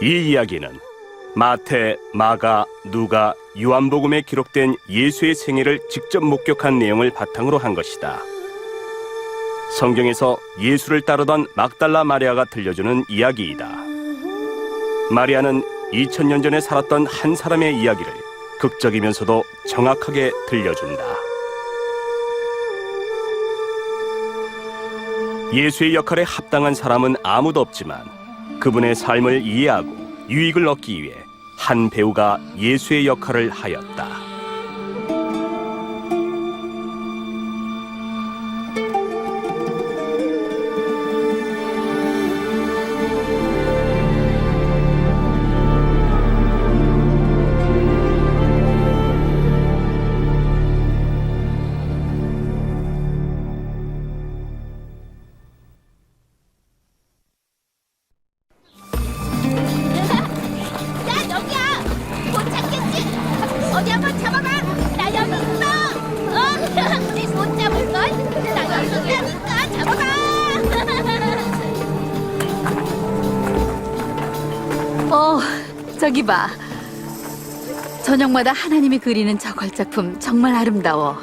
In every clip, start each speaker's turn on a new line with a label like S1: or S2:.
S1: 이 이야기는 마태, 마가, 누가, 요한복음에 기록된 예수의 생애를 직접 목격한 내용을 바탕으로 한 것이다. 성경에서 예수를 따르던 막달라 마리아가 들려주는 이야기이다. 마리아는 2000년 전에 살았던 한 사람의 이야기를 극적이면서도 정확하게 들려준다. 예수의 역할에 합당한 사람은 아무도 없지만 그분의 삶을 이해하고 유익을 얻기 위해 한 배우가 예수의 역할을 하였다.
S2: 저기 봐. 저녁마다 하나님이 그리는 저 걸작품 정말 아름다워.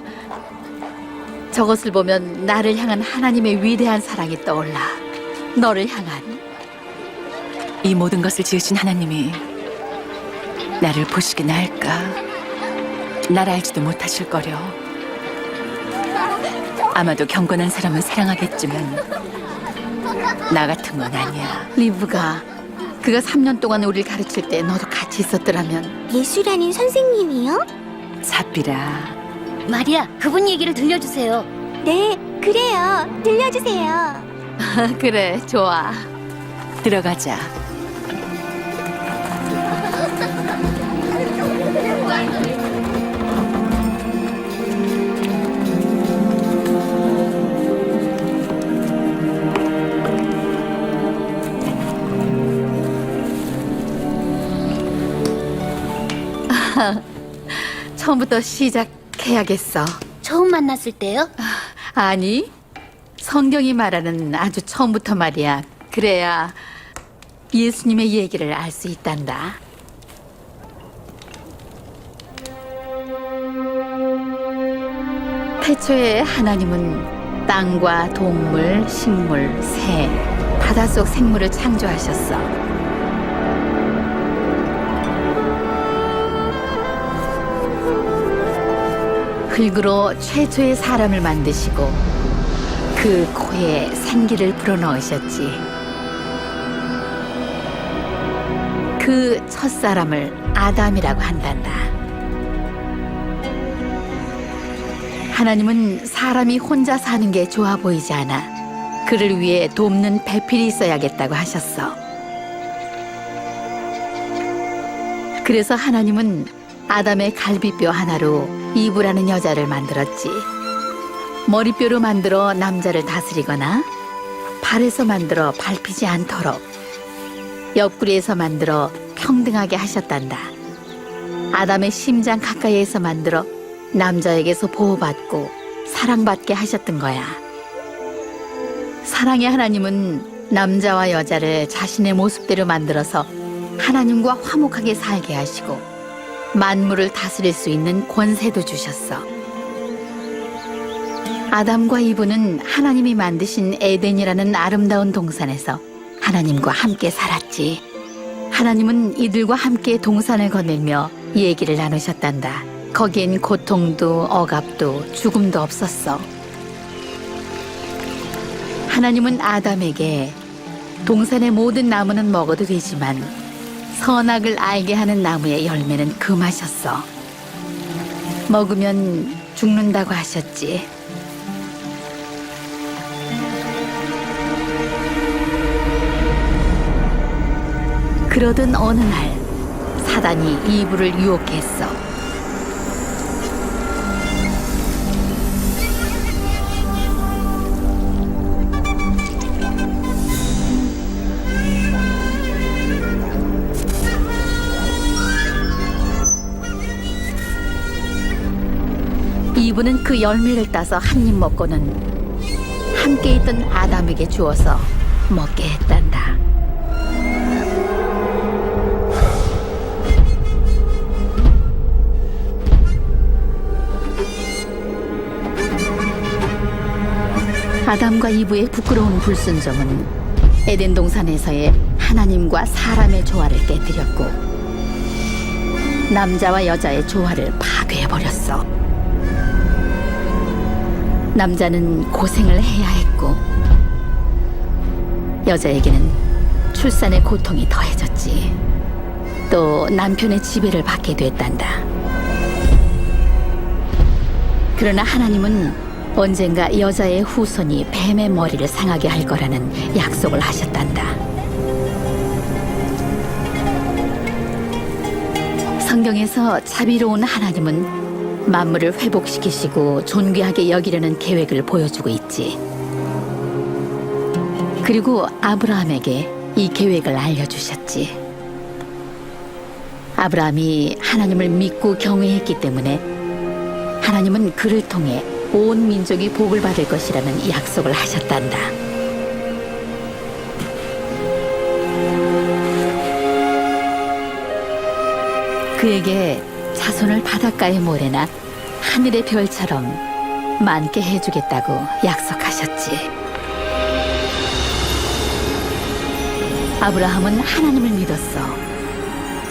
S2: 저것을 보면 나를 향한 하나님의 위대한 사랑이 떠올라. 너를 향한.
S3: 이 모든 것을 지으신 하나님이 나를 보시기나 할까? 날 알지도 못하실 거려. 아마도 경건한 사람은 사랑하겠지만 나 같은 건 아니야.
S2: 리브가 그가 3년 동안 우리를 가르칠 때 너도 같이 있었더라면.
S4: 예수라는 선생님이요?
S3: 사비라.
S5: 마리아, 그분 얘기를 들려주세요.
S4: 네, 그래요. 들려주세요.
S2: 그래, 좋아.
S3: 들어가자.
S2: 처음부터 시작해야겠어.
S5: 처음 만났을 때요?
S2: 아니, 성경이 말하는 아주 처음부터 말이야. 그래야 예수님의 얘기를 알 수 있단다. 태초에 하나님은 땅과 동물, 식물, 새, 바닷속 생물을 창조하셨어. 흙으로 최초의 사람을 만드시고 그 코에 생기를 불어넣으셨지. 그 첫사람을 아담이라고 한단다. 하나님은 사람이 혼자 사는 게 좋아 보이지 않아 그를 위해 돕는 배필이 있어야겠다고 하셨어. 그래서 하나님은 아담의 갈비뼈 하나로 이브라는 여자를 만들었지. 머리뼈로 만들어 남자를 다스리거나 발에서 만들어 밟히지 않도록, 옆구리에서 만들어 평등하게 하셨단다. 아담의 심장 가까이에서 만들어 남자에게서 보호받고 사랑받게 하셨던 거야. 사랑의 하나님은 남자와 여자를 자신의 모습대로 만들어서 하나님과 화목하게 살게 하시고 만물을 다스릴 수 있는 권세도 주셨어. 아담과 이브는 하나님이 만드신 에덴이라는 아름다운 동산에서 하나님과 함께 살았지. 하나님은 이들과 함께 동산을 거닐며 얘기를 나누셨단다. 거긴 고통도 억압도 죽음도 없었어. 하나님은 아담에게 동산의 모든 나무는 먹어도 되지만 선악을 알게 하는 나무의 열매는 금하셨어. 먹으면 죽는다고 하셨지. 그러던 어느 날 사단이 이브를 유혹했어. 이브는 그 열매를 따서 한 입 먹고는 함께 있던 아담에게 주어서 먹게 했단다. 아담과 이브의 부끄러운 불순종은 에덴 동산에서의 하나님과 사람의 조화를 깨뜨렸고 남자와 여자의 조화를 파괴해버렸어. 남자는 고생을 해야 했고 여자에게는 출산의 고통이 더해졌지. 또 남편의 지배를 받게 됐단다. 그러나 하나님은 언젠가 여자의 후손이 뱀의 머리를 상하게 할 거라는 약속을 하셨단다. 성경에서 자비로운 하나님은 만물을 회복시키시고 존귀하게 여기려는 계획을 보여주고 있지. 그리고 아브라함에게 이 계획을 알려주셨지. 아브라함이 하나님을 믿고 경외했기 때문에 하나님은 그를 통해 온 민족이 복을 받을 것이라는 약속을 하셨단다. 그에게 자손을 바닷가의 모래나 하늘의 별처럼 많게 해주겠다고 약속하셨지. 아브라함은 하나님을 믿었어.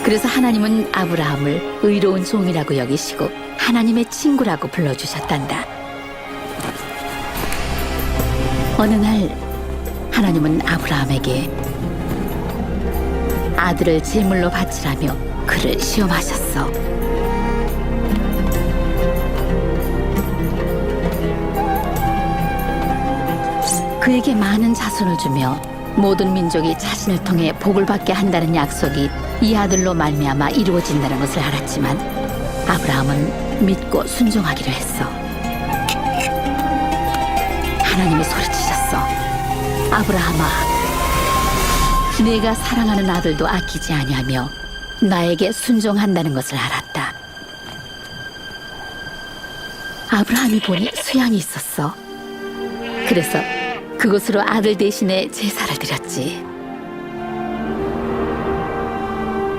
S2: 그래서 하나님은 아브라함을 의로운 종이라고 여기시고 하나님의 친구라고 불러주셨단다. 어느 날 하나님은 아브라함에게 아들을 제물로 바치라며 그를 시험하셨어. 그에게 많은 자손을 주며 모든 민족이 자신을 통해 복을 받게 한다는 약속이 이 아들로 말미암아 이루어진다는 것을 알았지만 아브라함은 믿고 순종하기로 했어. 하나님이 소리치셨어. 아브라함아, 내가 사랑하는 아들도 아끼지 아니하며 나에게 순종한다는 것을 알았다. 아브라함이 보니 수양이 있었어. 그래서 그곳으로 아들 대신에 제사를 드렸지.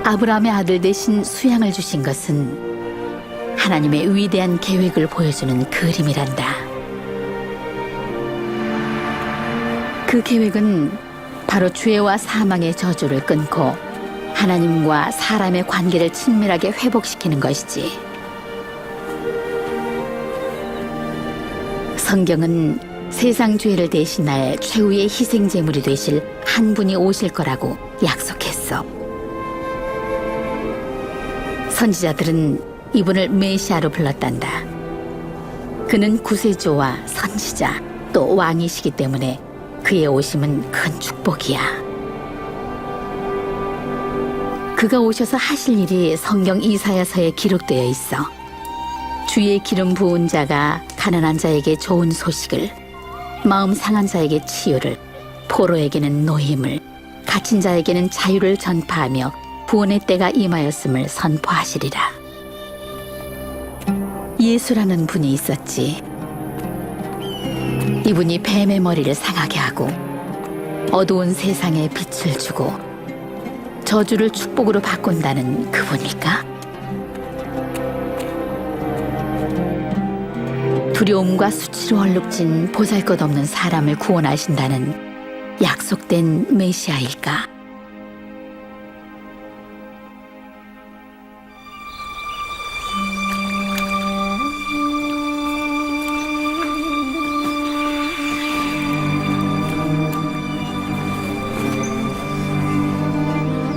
S2: 아브라함의 아들 대신 수양을 주신 것은 하나님의 위대한 계획을 보여주는 그림이란다. 그 계획은 바로 죄와 사망의 저주를 끊고 하나님과 사람의 관계를 친밀하게 회복시키는 것이지. 성경은 세상 죄를 대신할 최후의 희생제물이 되실 한 분이 오실 거라고 약속했어. 선지자들은 이분을 메시아로 불렀단다. 그는 구세주와 선지자 또 왕이시기 때문에 그의 오심은 큰 축복이야. 그가 오셔서 하실 일이 성경 이사야서에 기록되어 있어. 주의 기름 부은 자가 가난한 자에게 좋은 소식을, 마음 상한 자에게 치유를, 포로에게는 노임을, 갇힌 자에게는 자유를 전파하며 구원의 때가 임하였음을 선포하시리라. 예수라는 분이 있었지. 이분이 뱀의 머리를 상하게 하고 어두운 세상에 빛을 주고 저주를 축복으로 바꾼다는 그분일까? 두려움과 수치로 얼룩진 보잘것없는 사람을 구원하신다는 약속된 메시아일까?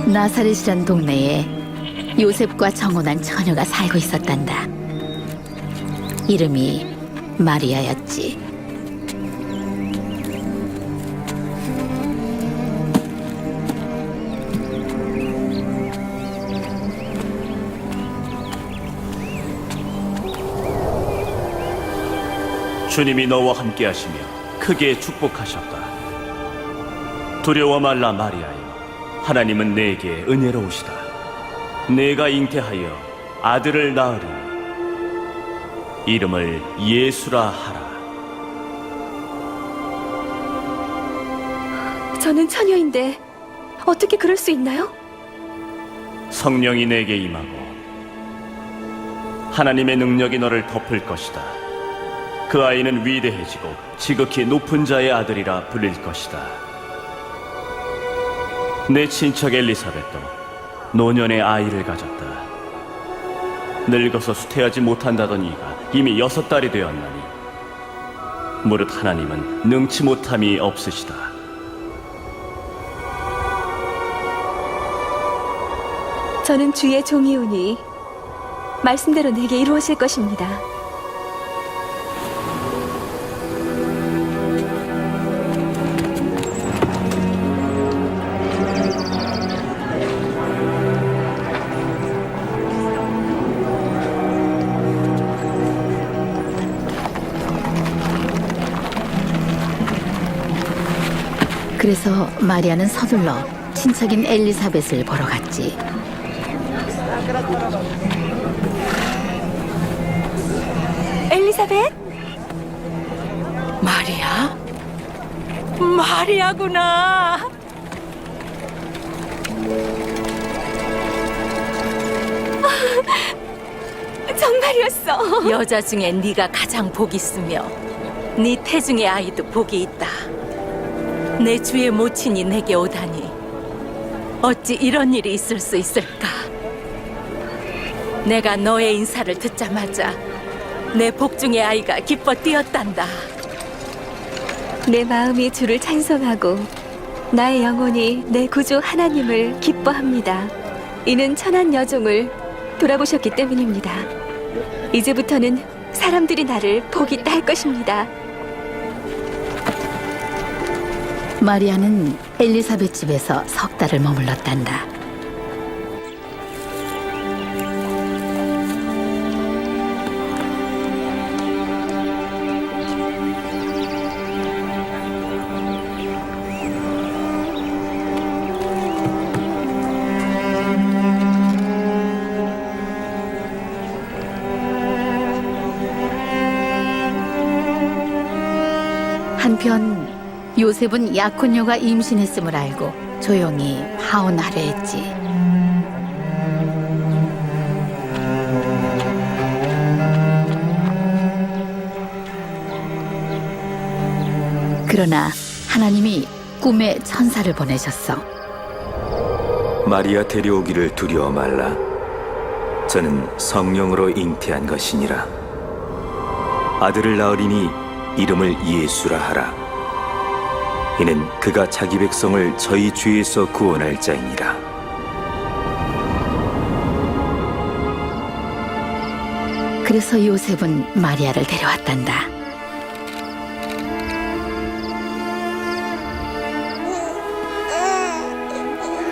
S2: 나사렛이란 동네에 요셉과 정혼한 처녀가 살고 있었단다. 이름이 마리아였지.
S1: 주님이 너와 함께 하시며 크게 축복하셨다. 두려워 말라 마리아여, 하나님은 내게 은혜로우시다. 내가 잉태하여 아들을 낳으리니 이름을 예수라 하라.
S6: 저는 처녀인데 어떻게 그럴 수 있나요?
S1: 성령이 내게 임하고 하나님의 능력이 너를 덮을 것이다.
S7: 그 아이는 위대해지고 지극히 높은 자의 아들이라 불릴 것이다. 내 친척 엘리사벳도 노년의 아이를 가졌다. 늙어서 수태하지 못한다던 이가 이미 6달이 되었나니 무릇 하나님은 능치 못함이 없으시다.
S6: 저는 주의 종이오니 말씀대로 내게 이루어질 것입니다.
S2: 그래서 마리아는 서둘러 친척인 엘리사벳을 보러 갔지.
S6: 엘리사벳?
S3: 마리아? 마리아구나.
S6: 정말이었어.
S3: 여자 중에 네가 가장 복이 있으며 네 태중의 아이도 복이 있다. 내 주의 모친이 내게 오다니 어찌 이런 일이 있을 수 있을까? 내가 너의 인사를 듣자마자 내 복중의 아이가 기뻐 뛰었단다.
S6: 내 마음이 주를 찬송하고 나의 영혼이 내 구주 하나님을 기뻐합니다. 이는 천한 여종을 돌아보셨기 때문입니다. 이제부터는 사람들이 나를 복이 있다 할 것입니다.
S2: 마리아는 엘리사벳 집에서 석 달을 머물렀단다. 한편 요셉은 약혼녀가 임신했음을 알고 조용히 파혼하려 했지. 그러나 하나님이 꿈에 천사를 보내셨어.
S8: 마리아 데려오기를 두려워 말라. 저는 성령으로 잉태한 것이니라. 아들을 낳으리니 이름을 예수라 하라. 이는 그가 자기 백성을 저희 죄에서 구원할 자이니라.
S2: 그래서 요셉은 마리아를 데려왔단다.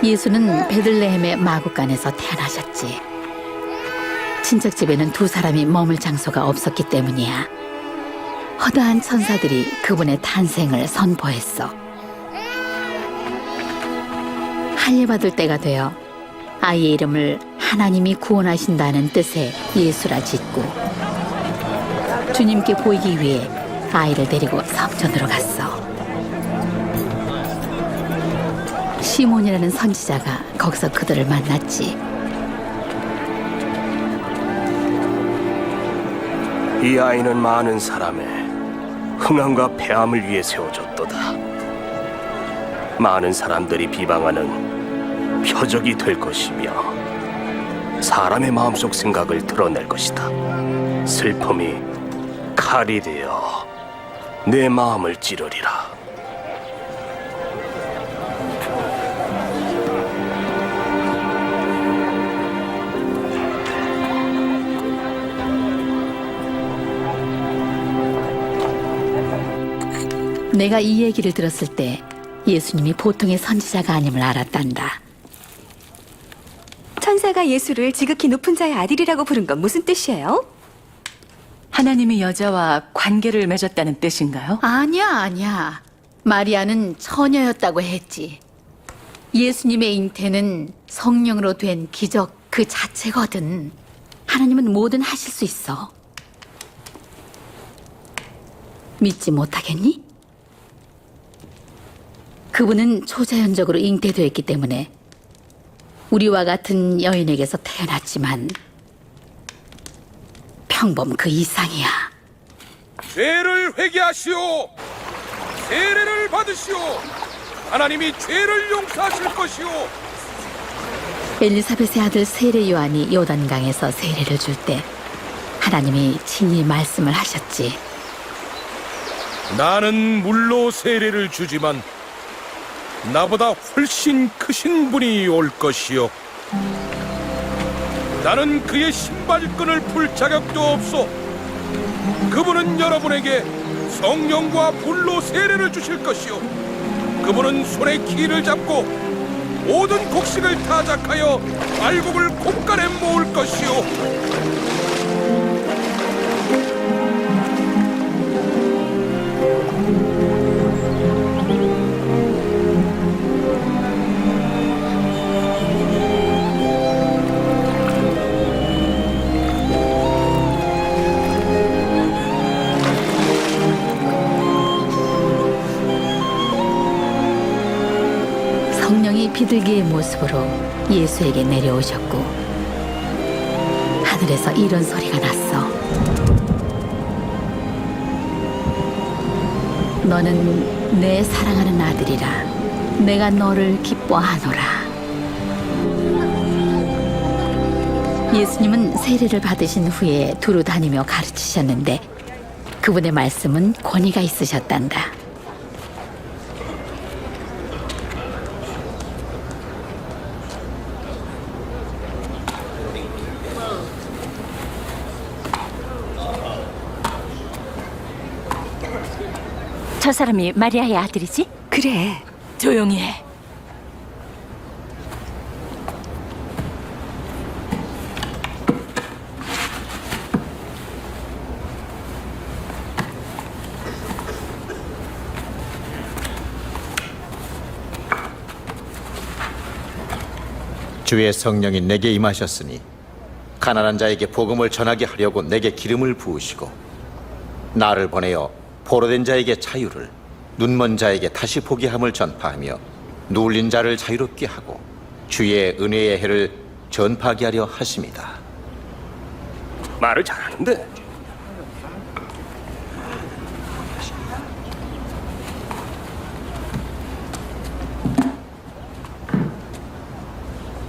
S2: 예수는 베들레헴의 마구간에서 태어나셨지. 친척집에는 두 사람이 머물 장소가 없었기 때문이야. 허다한 천사들이 그분의 탄생을 선포했어. 할례받을 때가 되어 아이의 이름을 하나님이 구원하신다는 뜻의 예수라 짓고 주님께 보이기 위해 아이를 데리고 성전으로 갔어. 시몬이라는 선지자가 거기서 그들을 만났지.
S1: 이 아이는 많은 사람의 흥함과 패함을 위해 세워졌도다. 많은 사람들이 비방하는 표적이 될 것이며 사람의 마음속 생각을 드러낼 것이다. 슬픔이 칼이 되어 내 마음을 찌르리라.
S2: 내가 이 얘기를 들었을 때 예수님이 보통의 선지자가 아님을 알았단다.
S6: 천사가 예수를 지극히 높은 자의 아들이라고 부른 건 무슨 뜻이에요?
S3: 하나님이 여자와 관계를 맺었다는 뜻인가요?
S2: 아니야. 마리아는 처녀였다고 했지. 예수님의 잉태는 성령으로 된 기적 그 자체거든. 하나님은 뭐든 하실 수 있어. 믿지 못하겠니? 그분은 초자연적으로 잉태되었기 때문에 우리와 같은 여인에게서 태어났지만 평범 그 이상이야.
S9: 죄를 회개하시오. 세례를 받으시오. 하나님이 죄를 용서하실 것이오.
S2: 엘리사벳의 아들 세례 요한이 요단강에서 세례를 줄 때 하나님이 친히 말씀을 하셨지.
S9: 나는 물로 세례를 주지만 나보다 훨씬 크신 분이 올 것이요. 나는 그의 신발끈을 풀 자격도 없소. 그분은 여러분에게 성령과 불로 세례를 주실 것이요. 그분은 손에 키를 잡고 모든 곡식을 타작하여 알곡을 곶간에 모을 것이요.
S2: 성령이 비둘기의 모습으로 예수에게 내려오셨고 하늘에서 이런 소리가 났어. 너는 내 사랑하는 아들이라. 내가 너를 기뻐하노라. 예수님은 세례를 받으신 후에 두루 다니며 가르치셨는데 그분의 말씀은 권위가 있으셨단다.
S3: 저 사람이 마리아의 아들이지?
S6: 그래.
S3: 조용히 해.
S10: 주의 성령이 내게 임하셨으니 가난한 자에게 복음을 전하게 하려고 내게 기름을 부으시고 나를 보내어 포로된 자에게 자유를, 눈먼 자에게 다시 보게 함을 전파하며 누울린 자를 자유롭게 하고 주의 은혜의 해를 전파하게 하려 하심이다.
S1: 말을 잘하는데.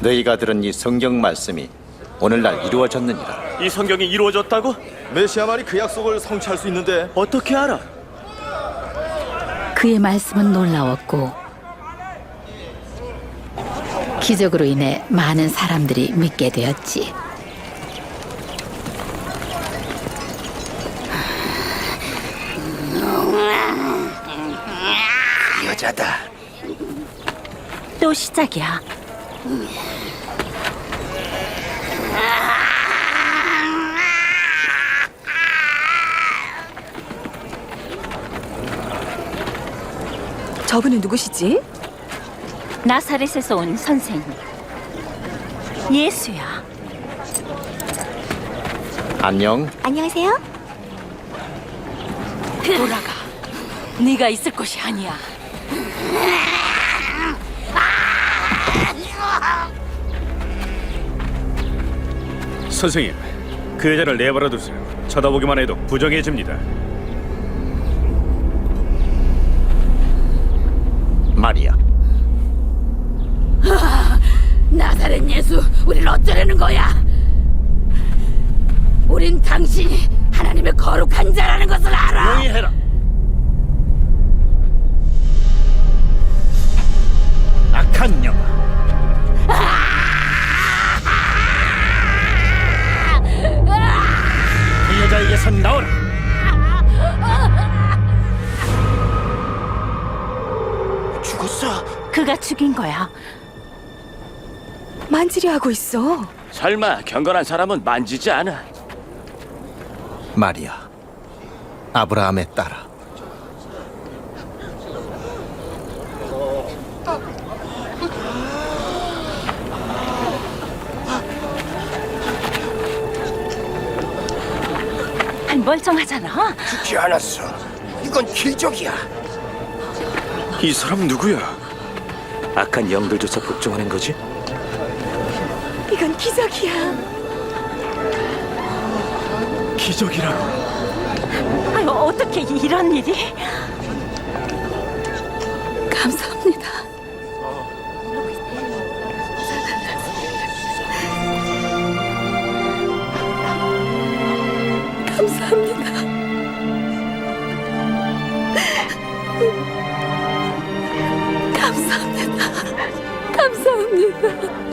S10: 너희가 들은 이 성경 말씀이 오늘날 이루어졌느니라.
S7: 이 성경이 이루어졌다고?
S11: 메시아만이 그 약속을 성취할 수 있는데
S7: 어떻게 알아?
S2: 그의 말씀은 놀라웠고 기적으로 인해 많은 사람들이 믿게 되었지.
S11: 여자다.
S3: 또 시작이야.
S6: 저분은 누구시지?
S3: 나사렛에서 온 선생님. 예수야.
S10: 안녕.
S4: 안녕하세요.
S3: 돌아가. 네가 있을 곳이 아니야.
S12: 선생님, 그 여자를 내버려 두세요. 쳐다보기만 해도 부정해집니다.
S10: 마리아.
S2: 나사렛 예수, 우리를 어쩌려는 거야? 우린 당신이 하나님의 거룩한 자라는 것을 알아.
S10: 조용히 해라. 악한 녀가. 그 여자에게서 나오라.
S11: 죽었어.
S3: 그가 죽인 거야.
S6: 만지려 하고 있어.
S7: 설마 경건한 사람은 만지지 않아.
S10: 마리아, 아브라함의 딸아.
S3: 멀쩡하잖아.
S11: 죽지 않았어. 이건 기적이야.
S8: 이 사람 누구야? 악한 영들조차 복종하는 거지?
S6: 이건 기적이야.
S8: 기적이라고?
S3: 아유, 어떻게 이런 일이?
S2: 감사합니다. 감사합니다. 감사합니다. 감사합니다.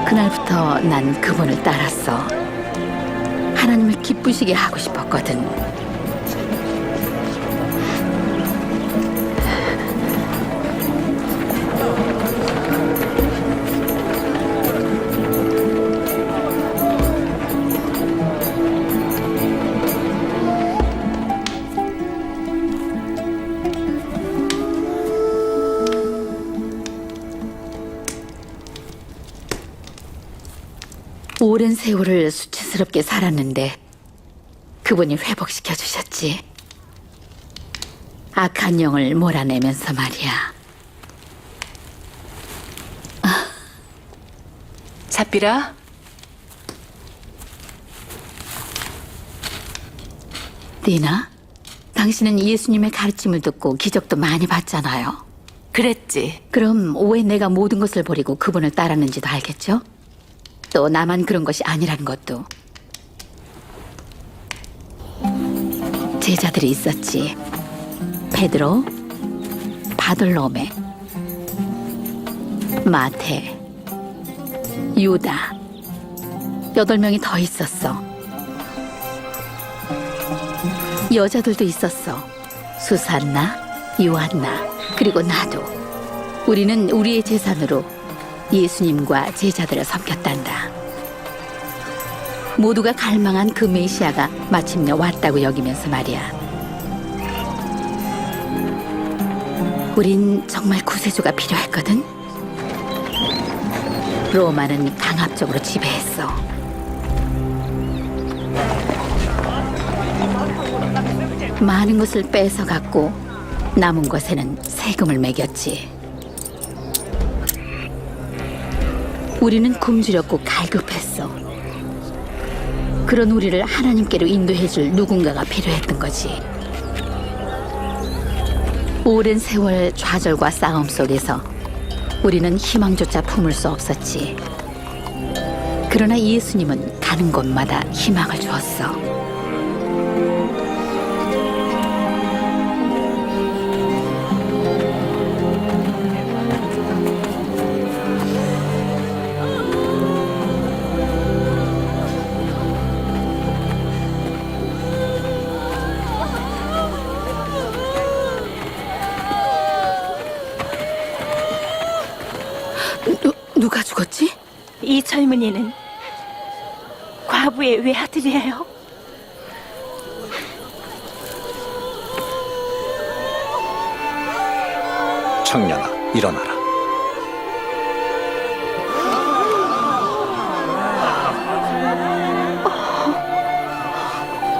S2: 그날부터 난 그분을 따랐어. 하나님을 기쁘시게 하고 싶었거든. 오랜 세월을 수치스럽게 살았는데 그분이 회복시켜 주셨지. 악한 영을 몰아내면서 말이야.
S3: 사피라,
S2: 니나, 당신은 예수님의 가르침을 듣고 기적도 많이 봤잖아요.
S3: 그랬지.
S2: 그럼 왜 내가 모든 것을 버리고 그분을 따랐는지도 알겠죠? 또 나만 그런 것이 아니라는 것도. 제자들이 있었지. 베드로, 바돌로메, 마테, 유다. 8명이 더 있었어. 여자들도 있었어. 수산나, 요한나, 그리고 나도. 우리는 우리의 재산으로 예수님과 제자들을 섬겼단다. 모두가 갈망한 그 메시아가 마침내 왔다고 여기면서 말이야. 우린 정말 구세주가 필요했거든. 로마는 강압적으로 지배했어. 많은 것을 뺏어갔고 남은 것에는 세금을 매겼지. 우리는 굶주렸고 갈급했어. 그런 우리를 하나님께로 인도해줄 누군가가 필요했던 거지. 오랜 세월 좌절과 싸움 속에서 우리는 희망조차 품을 수 없었지. 그러나 예수님은 가는 곳마다 희망을 주었어. 누가 죽었지?
S3: 이 젊은이는 과부의 외아들이에요.
S10: 청년아, 일어나라.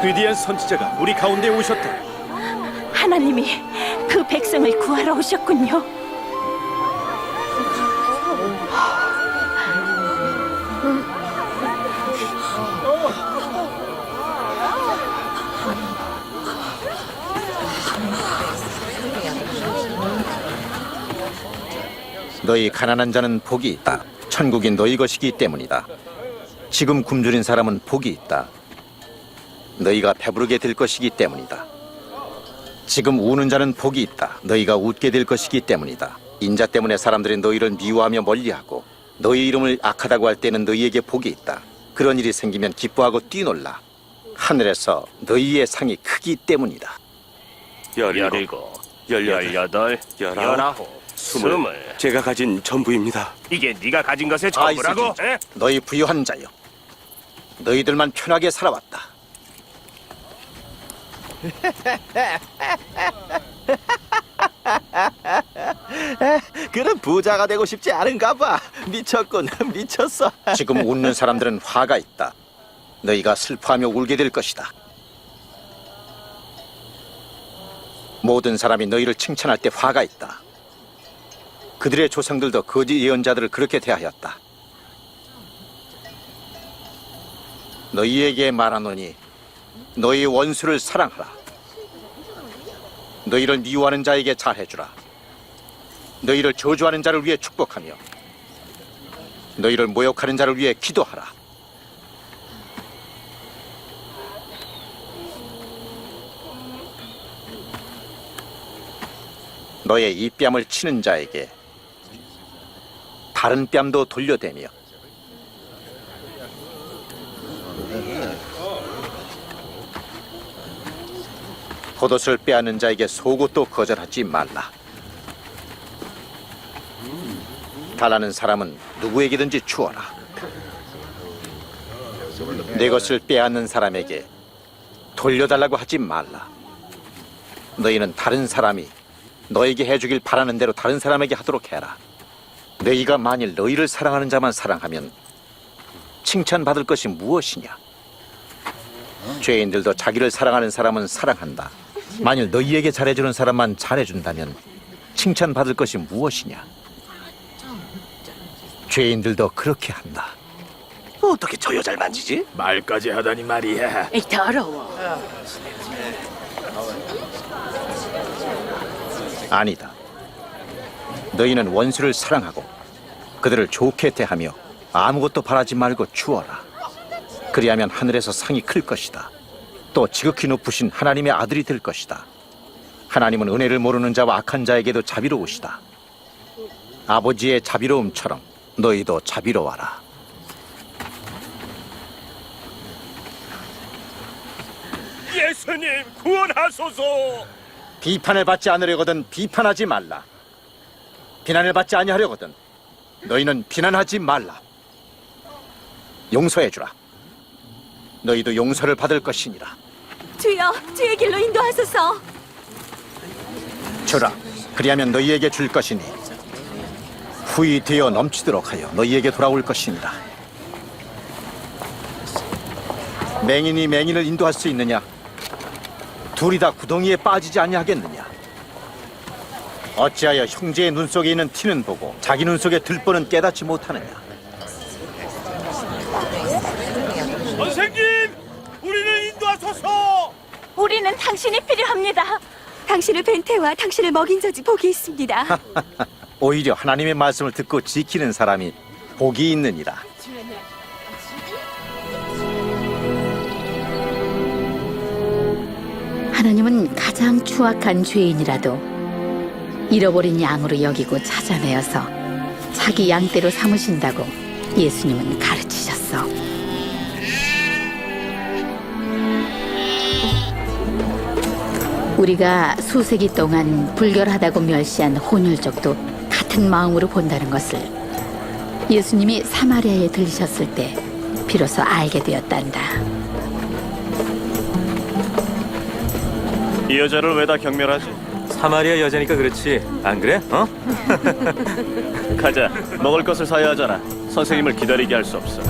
S12: 위대한 선지자가 우리 가운데 오셨다.
S3: 하나님이 그 백성을 구하러 오셨군요.
S10: 너희 가난한 자는 복이 있다. 천국이 너희 것이기 때문이다. 지금 굶주린 사람은 복이 있다. 너희가 배부르게 될 것이기 때문이다. 지금 우는 자는 복이 있다. 너희가 웃게 될 것이기 때문이다. 인자 때문에 사람들이 너희를 미워하며 멀리하고 너희 이름을 악하다고 할 때는 너희에게 복이 있다. 그런 일이 생기면 기뻐하고 뛰놀라. 하늘에서 너희의 상이 크기 때문이다.
S1: 17, 18, 19, 20. 제가 가진 전부입니다. 이게 네가 가진 것의 전부라고?
S10: 아이스 진짜. 너희 부유한 자여, 너희들만 편하게 살아왔다.
S11: 그런 부자가 되고 싶지 않은가 봐. 미쳤군, 미쳤어.
S10: 지금 웃는 사람들은 화가 있다. 너희가 슬퍼하며 울게 될 것이다. 모든 사람이 너희를 칭찬할 때 화가 있다. 그들의 조상들도 거짓 예언자들을 그렇게 대하였다. 너희에게 말하노니 너희 원수를 사랑하라. 너희를 미워하는 자에게 잘해주라. 너희를 저주하는 자를 위해 축복하며 너희를 모욕하는 자를 위해 기도하라. 너의 이 뺨을 치는 자에게 다른 뺨도 돌려대며 겉옷을 빼앗는 자에게 속옷도 거절하지 말라. 달라는 사람은 누구에게든지 주어라. 내 것을 빼앗는 사람에게 돌려달라고 하지 말라. 너희는 다른 사람이 너에게 해주길 바라는 대로 다른 사람에게 하도록 해라. 너희가 만일 너희를 사랑하는 자만 사랑하면 칭찬받을 것이 무엇이냐? 죄인들도 자기를 사랑하는 사람은 사랑한다. 만일 너희에게 잘해주는 사람만 잘해준다면 칭찬받을 것이 무엇이냐? 죄인들도 그렇게 한다.
S11: 어떻게 저 여자를 만지지?
S12: 말까지 하다니 말이야.
S3: 이 더러워.
S10: 아니다. 너희는 원수를 사랑하고 그들을 좋게 대하며 아무것도 바라지 말고 주어라. 그리하면 하늘에서 상이 클 것이다. 또 지극히 높으신 하나님의 아들이 될 것이다. 하나님은 은혜를 모르는 자와 악한 자에게도 자비로우시다. 아버지의 자비로움처럼 너희도 자비로워라.
S12: 예수님 구원하소서.
S10: 비판을 받지 않으려거든 비판하지 말라. 비난을 받지 아니하려거든 너희는 비난하지 말라. 용서해주라. 너희도 용서를 받을 것이니라.
S6: 주여, 주의 길로 인도하소서.
S10: 주라. 그리하면 너희에게 줄 것이니 후이 되어 넘치도록 하여 너희에게 돌아올 것이니라. 맹인이 맹인을 인도할 수 있느냐? 둘이 다 구덩이에 빠지지 아니하겠느냐? 어찌하여 형제의 눈 속에 있는 티는 보고 자기 눈 속에 들보는 깨닫지 못하느냐?
S12: 선생님, 우리를 인도하소서.
S6: 우리는 당신이 필요합니다. 당신을 뵌 태와 당신을 먹인 저지 복이 있습니다.
S10: 오히려 하나님의 말씀을 듣고 지키는 사람이 복이 있느니라.
S2: 하나님은 가장 추악한 죄인이라도 잃어버린 양으로 여기고 찾아내어서 자기 양떼로 삼으신다고 예수님은 가르치셨어. 우리가 수세기 동안 불결하다고 멸시한 혼혈족도 같은 마음으로 본다는 것을 예수님이 사마리아에 들리셨을 때 비로소 알게 되었단다.
S1: 이 여자를 왜 다 경멸하지?
S8: 사마리아 여자니까 그렇지. 안 그래? 어?
S1: 가자. 먹을 것을 사야 하잖아. 선생님을 기다리게 할 수 없어.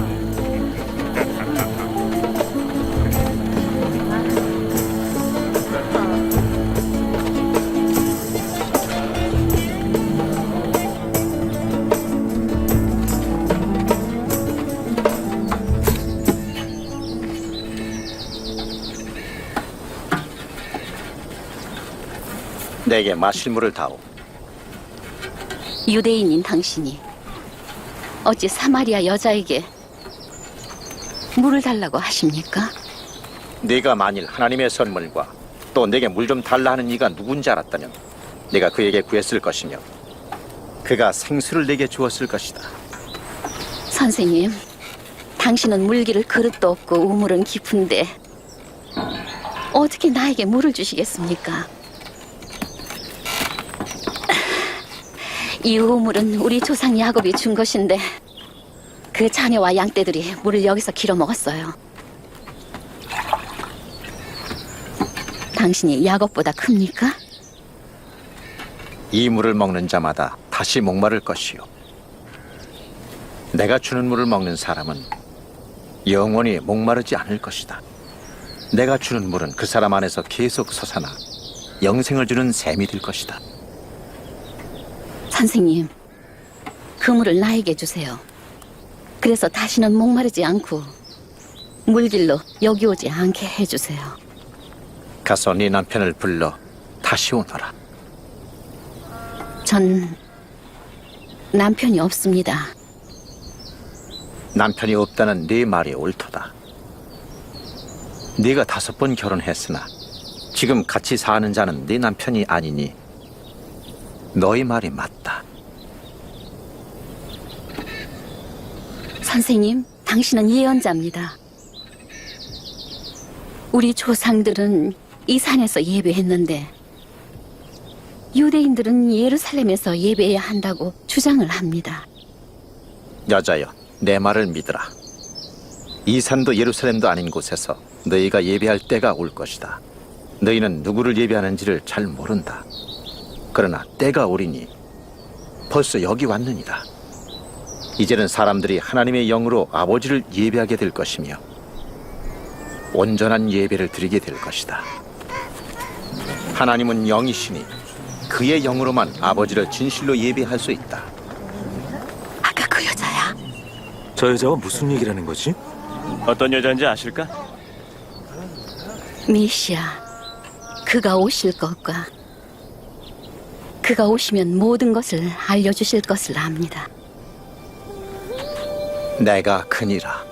S10: 내게 마실 물을 다오.
S5: 유대인인 당신이 어찌 사마리아 여자에게 물을 달라고 하십니까?
S10: 네가 만일 하나님의 선물과 또 내게 물 좀 달라 하는 이가 누군지 알았다면 내가 그에게 구했을 것이며 그가 생수를 내게 주었을 것이다.
S5: 선생님, 당신은 물기를 그릇도 없고 우물은 깊은데 어떻게 나에게 물을 주시겠습니까? 이 우물은 우리 조상 야곱이 준 것인데 그 자녀와 양떼들이 물을 여기서 길어 먹었어요. 당신이 야곱보다 큽니까?
S10: 이 물을 먹는 자마다 다시 목마를 것이요. 내가 주는 물을 먹는 사람은 영원히 목마르지 않을 것이다. 내가 주는 물은 그 사람 안에서 계속 솟아나 영생을 주는 샘이 될 것이다.
S5: 선생님, 그물을 나에게 주세요. 그래서 다시는 목마르지 않고 물길로 여기 오지 않게 해주세요.
S10: 가서 네 남편을 불러 다시 오너라.
S5: 전 남편이 없습니다.
S10: 남편이 없다는 네 말이 옳도다. 네가 5번 결혼했으나 지금 같이 사는 자는 네 남편이 아니니 너희 말이 맞다.
S5: 선생님, 당신은 예언자입니다. 우리 조상들은 이 산에서 예배했는데 유대인들은 예루살렘에서 예배해야 한다고 주장을 합니다.
S10: 여자여, 내 말을 믿으라. 이 산도 예루살렘도 아닌 곳에서 너희가 예배할 때가 올 것이다. 너희는 누구를 예배하는지를 잘 모른다. 그러나 때가 오리니 벌써 여기 왔느니라. 이제는 사람들이 하나님의 영으로 아버지를 예배하게 될 것이며 온전한 예배를 드리게 될 것이다. 하나님은 영이시니 그의 영으로만 아버지를 진실로 예배할 수 있다.
S3: 아까 그 여자야.
S8: 저 여자와 무슨 얘기를 하는 거지?
S7: 어떤 여자인지 아실까?
S5: 메시아, 그가 오실 것과 그가 오시면 모든 것을 알려주실 것을 압니다.
S10: 내가 그니라.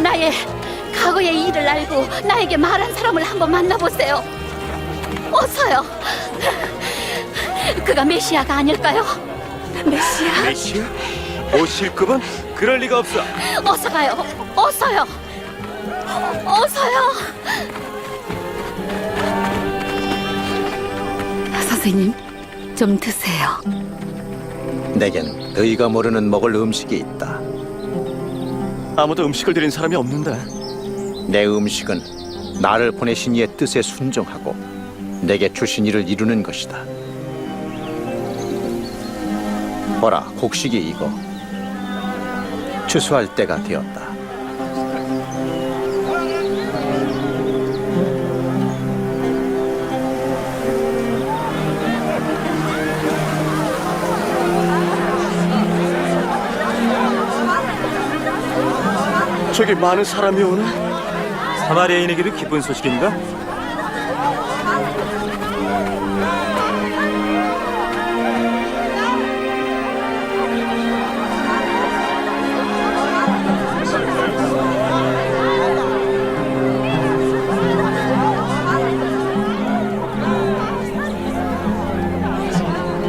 S5: 나의 과거의 일을 알고 나에게 말한 사람을 한번 만나보세요. 어서요. 그가 메시아가 아닐까요?
S8: 메시아? 오실 거면 그럴 리가 없어.
S5: 어서 가요. 어서요. 어서요.
S2: 선생님, 좀 드세요.
S10: 내겐 너희가 모르는 먹을 음식이 있다.
S7: 아무도 음식을 드린 사람이 없는데.
S10: 내 음식은 나를 보내신 이의 뜻에 순종하고 내게 주신 일을 이루는 것이다. 보라, 곡식이 익어 추수할 때가 되었다.
S7: 저기 많은 사람이 오네.
S8: 사마리아인에게도 기쁜 소식인가?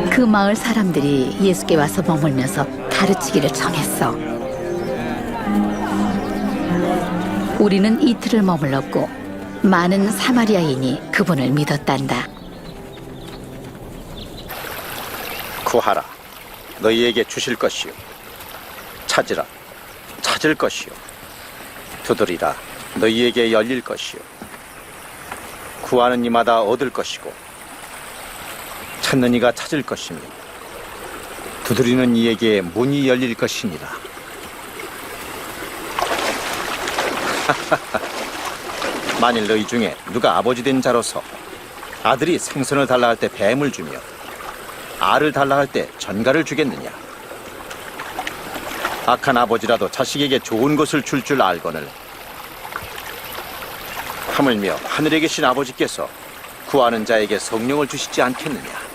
S2: 그 마을 사람들이 예수께 와서 머물면서 가르치기를 정했어. 우리는 이틀을 머물렀고 많은 사마리아인이 그분을 믿었단다.
S10: 구하라, 너희에게 주실 것이요. 찾으라, 찾을 것이요. 두드리라, 너희에게 열릴 것이요. 구하는 이마다 얻을 것이고 찾는 이가 찾을 것이며 두드리는 이에게 문이 열릴 것이니라. 만일 너희 중에 누가 아버지 된 자로서 아들이 생선을 달라 할 때 뱀을 주며 알을 달라 할 때 전갈을 주겠느냐? 악한 아버지라도 자식에게 좋은 것을 줄 줄 알거늘 하물며 하늘에 계신 아버지께서 구하는 자에게 성령을 주시지 않겠느냐?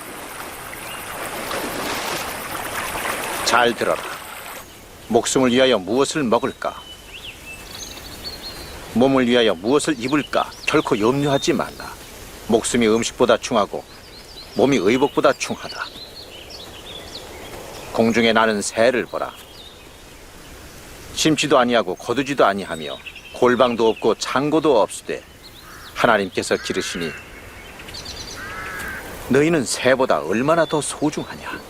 S10: 잘 들어라. 목숨을 위하여 무엇을 먹을까? 몸을 위하여 무엇을 입을까? 결코 염려하지 말라. 목숨이 음식보다 충하고 몸이 의복보다 충하다. 공중에 나는 새를 보라. 심지도 아니하고 거두지도 아니하며 골방도 없고 창고도 없으되 하나님께서 기르시니 너희는 새보다 얼마나 더 소중하냐?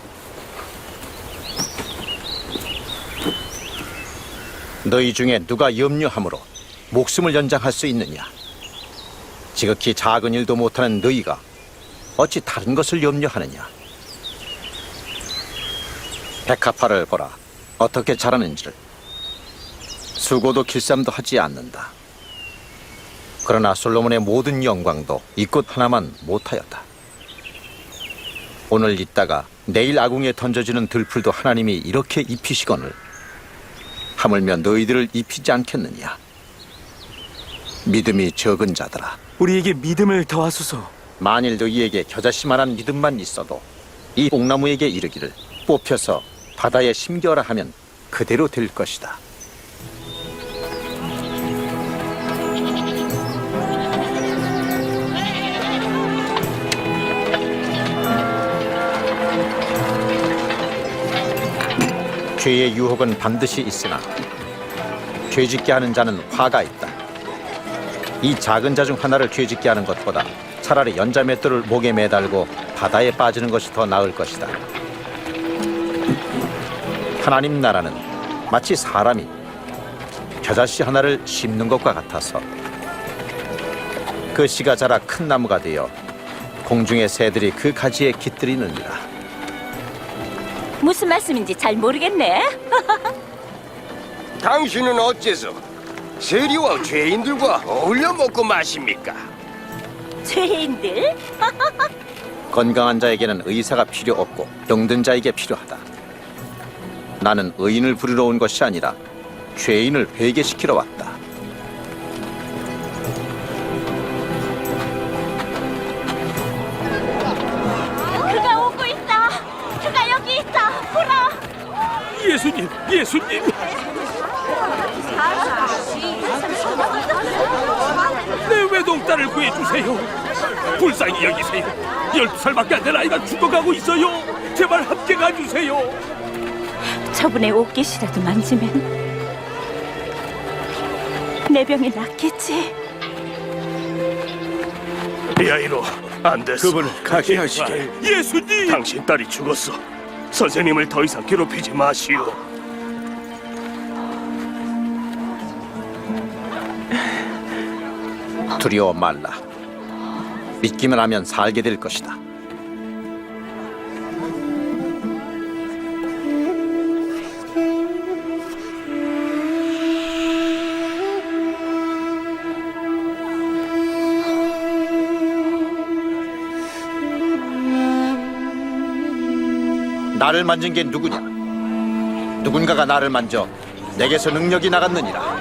S10: 너희 중에 누가 염려함으로 목숨을 연장할 수 있느냐? 지극히 작은 일도 못하는 너희가 어찌 다른 것을 염려하느냐? 백합화를 보라. 어떻게 자라는지를. 수고도 길쌈도 하지 않는다. 그러나 솔로몬의 모든 영광도 이 꽃 하나만 못하였다. 오늘 있다가 내일 아궁이에 던져지는 들풀도 하나님이 이렇게 입히시거늘 하물며 너희들을 입히지 않겠느냐? 믿음이 적은 자들아,
S8: 우리에게 믿음을 더하소서.
S10: 만일 너희에게 겨자씨만한 믿음만 있어도 이 뽕나무에게 이르기를 뽑혀서 바다에 심겨라 하면 그대로 될 것이다. 죄의 유혹은 반드시 있으나 죄짓게 하는 자는 화가 있다. 이 작은 자 중 하나를 죄짓게 하는 것보다 차라리 연자맷돌을 목에 매달고 바다에 빠지는 것이 더 나을 것이다. 하나님 나라는 마치 사람이 겨자씨 하나를 심는 것과 같아서 그 씨가 자라 큰 나무가 되어 공중의 새들이 그 가지에 깃들이느니라.
S3: 무슨 말씀인지 잘 모르겠네.
S12: 당신은 어째서 세리와 죄인들과 어울려 먹고 마십니까?
S3: 죄인들?
S10: 건강한 자에게는 의사가 필요 없고 병든 자에게 필요하다. 나는 의인을 부르러 온 것이 아니라 죄인을 회개시키러 왔다.
S3: 그가 오고 있다. 그가 여기 있다. 보라.
S12: 예수님, 예수님! 내 외동딸을 구해주세요. 불쌍히 여기세요. 12살밖에 안 된 아이가 죽어가고 있어요. 제발 함께 가주세요.
S3: 저분의 옷깃이라도 만지면 내 병이 낫겠지.
S12: 야이로, 안 됐어.
S9: 그분을 가게 하시게.
S12: 예수님! 당신 딸이 죽었어. 선생님을 더 이상 괴롭히지 마시오.
S10: 두려워 말라. 믿기만 하면 살게 될 것이다. 나를 만진 게 누구냐? 누군가가 나를 만져 내게서 능력이 나갔느니라.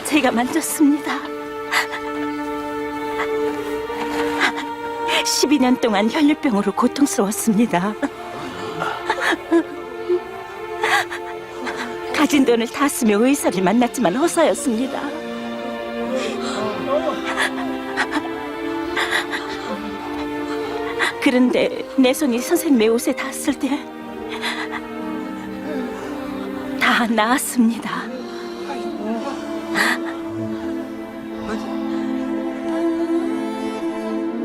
S3: 제가 만졌습니다. 12년 동안 혈류병으로 고통스러웠습니다. 가진 돈을 다 쓰며 의사를 만났지만 허사였습니다. 그런데 내 손이 선생님의 옷에 닿았을 때 다 나았습니다.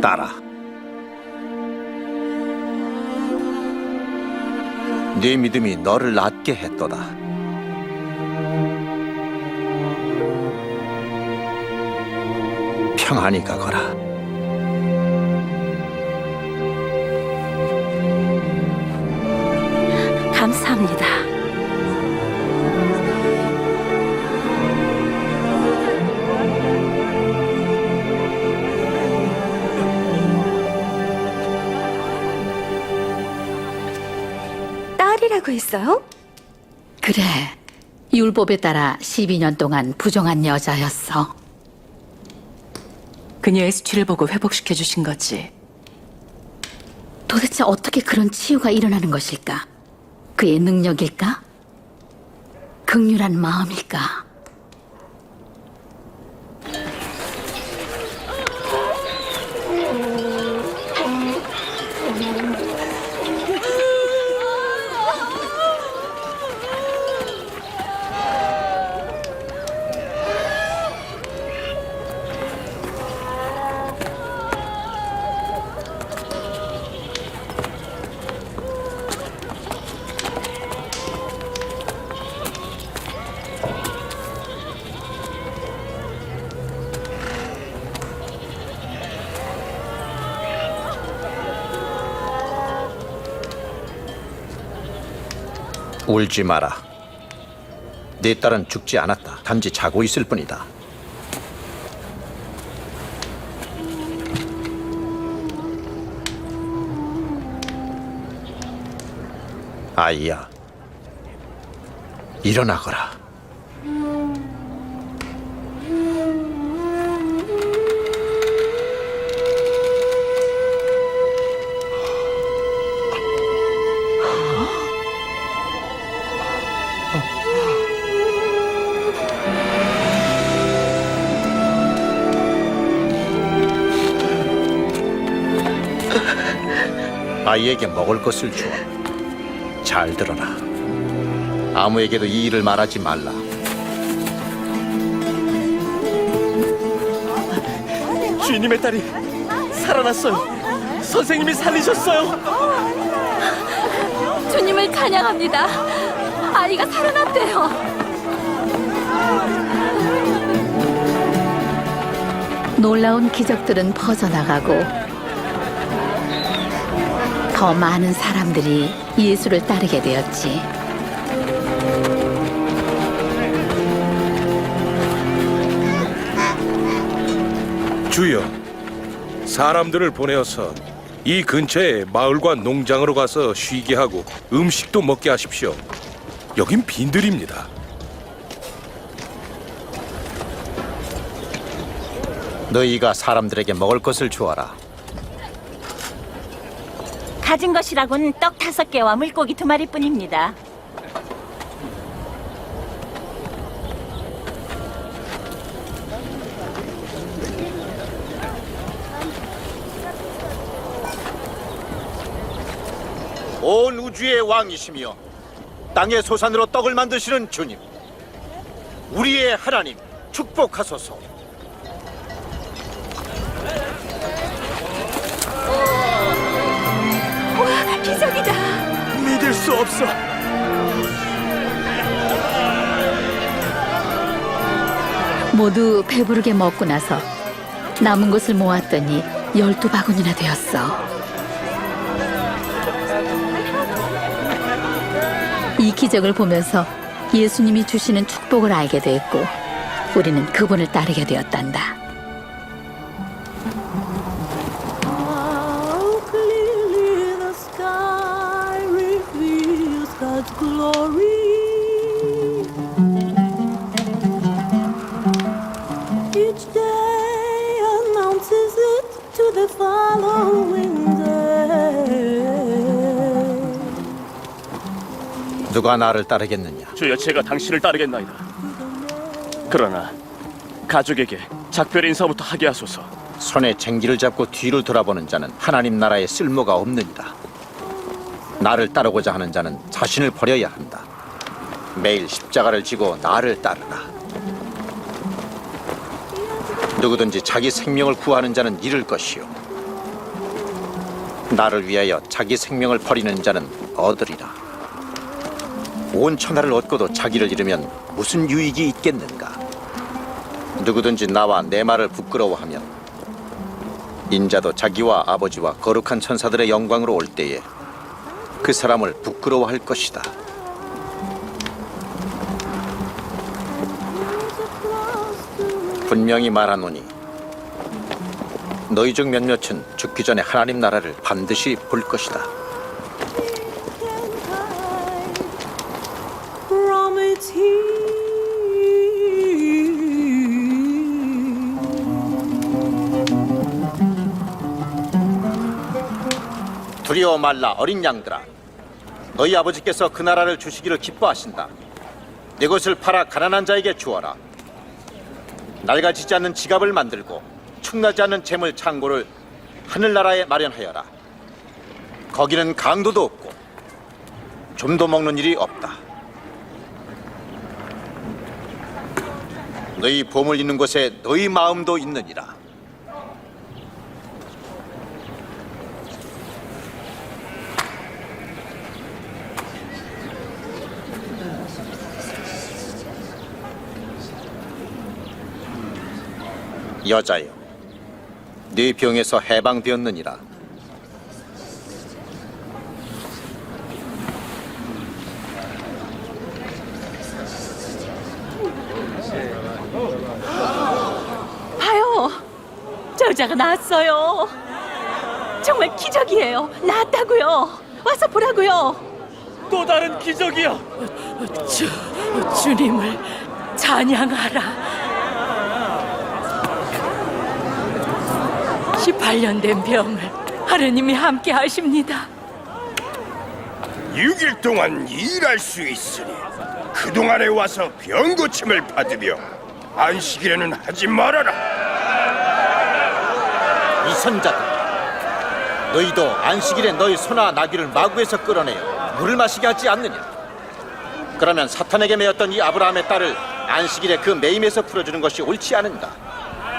S10: 따라. 네 믿음이 너를 낫게 했도다. 평안히 가거라.
S3: 감사합니다.
S6: 딸이라고 했어요?
S2: 그래. 율법에 따라 12년 동안 부정한 여자였어.
S3: 그녀의 수치를 보고 회복시켜 주신 거지.
S2: 도대체 어떻게 그런 치유가 일어나는 것일까? 그의 능력일까? 극률한 마음일까?
S10: 울지 마라. 네 딸은 죽지 않았다. 단지 자고 있을 뿐이다. 아이야, 일어나거라. 아이에게 먹을 것을 주어. 잘 들어라. 아무에게도 이 일을 말하지 말라.
S7: 주인님의 딸이 살아났어요. 선생님이 살리셨어요.
S6: 주님을 찬양합니다. 아이가 살아났대요.
S2: 놀라운 기적들은 퍼져나가고 더 많은 사람들이 예수를 따르게 되었지.
S9: 주여, 사람들을 보내어서 이 근처에 마을과 농장으로 가서 쉬게 하고 음식도 먹게 하십시오. 여긴 빈들입니다.
S10: 너희가 사람들에게 먹을 것을 주어라.
S6: 가진 것이라곤 떡 5개와 물고기 2마리뿐입니다.
S10: 온 우주의 왕이시며 땅의 소산으로 떡을 만드시는 주님, 우리의 하나님, 축복하소서.
S6: 기적이다.
S12: 믿을 수 없어.
S2: 모두 배부르게 먹고 나서 남은 것을 모았더니 12바구니나 되었어. 이 기적을 보면서 예수님이 주시는 축복을 알게 됐고 우리는 그분을 따르게 되었단다.
S10: 누가 나를 따르겠느냐?
S7: 주여, 제가 당신을 따르겠나이다. 그러나 가족에게 작별 인사부터 하게 하소서.
S10: 손에 쟁기를 잡고 뒤를 돌아보는 자는 하나님 나라에 쓸모가 없느니라. 나를 따르고자 하는 자는 자신을 버려야 한다. 매일 십자가를 지고 나를 따르라. 누구든지 자기 생명을 구하는 자는 잃을 것이요, 나를 위하여 자기 생명을 버리는 자는 얻으리라. 온 천하를 얻고도 자기를 잃으면 무슨 유익이 있겠는가? 누구든지 나와 내 말을 부끄러워하면 인자도 자기와 아버지와 거룩한 천사들의 영광으로 올 때에 그 사람을 부끄러워할 것이다. 분명히 말하노니 너희 중 몇몇은 죽기 전에 하나님 나라를 반드시 볼 것이다. 두려워 말라, 어린 양들아. 너희 아버지께서 그 나라를 주시기를 기뻐하신다. 내 것을 팔아 가난한 자에게 주어라. 낡아지지 않는 지갑을 만들고 축나지 않는 재물 창고를 하늘나라에 마련하여라. 거기는 강도도 없고 좀도 먹는 일이 없다. 너희 보물 있는 곳에 너희 마음도 있느니라. 여자여, 네 병에서 해방되었느니라.
S3: 여자가 나왔어요. 정말 기적이에요. 나왔다고요. 와서 보라고요.
S12: 또 다른 기적이야.
S3: 주님을 찬양하라. 18년 된 병을 하느님이 함께 하십니다.
S12: 6일 동안 일할 수 있으니 그동안에 와서 병 고침을 받으며 안식일에는 하지 말아라.
S10: 이 선자들, 너희도 안식일에 너희 소나 나귀를 마구에서 끌어내어 물을 마시게 하지 않느냐? 그러면 사탄에게 매였던 이 아브라함의 딸을 안식일에 그 매임에서 풀어주는 것이 옳지 않은가?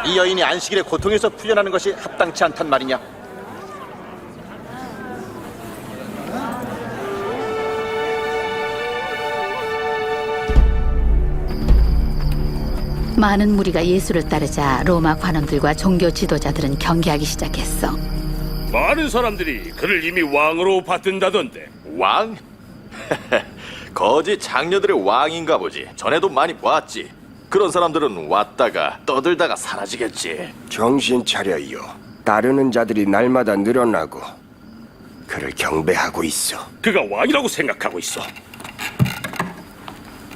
S10: 이 여인이 안식일에 고통에서 풀려나는 것이 합당치 않단 말이냐?
S2: 많은 무리가 예수를 따르자 로마 관원들과 종교 지도자들은 경계하기 시작했어.
S12: 많은 사람들이 그를 이미 왕으로 받든다던데.
S11: 왕? 거지 장녀들의 왕인가 보지. 전에도 많이 봤지. 그런 사람들은 왔다가 떠들다가 사라지겠지.
S12: 정신 차려요. 따르는 자들이 날마다 늘어나고 그를 경배하고 있어. 그가 왕이라고 생각하고 있어.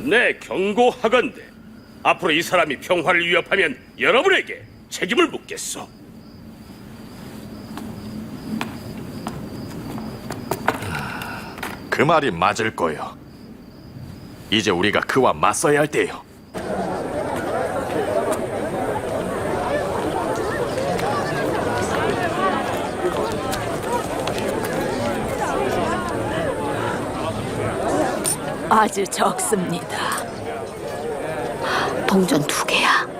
S12: 네, 경고하건대 앞으로 이 사람이 평화를 위협하면 여러분에게 책임을 묻겠소.
S11: 그 말이 맞을 거요. 이제 우리가 그와 맞서야 할 때요.
S3: 아주 적습니다.
S2: 동전 2개야.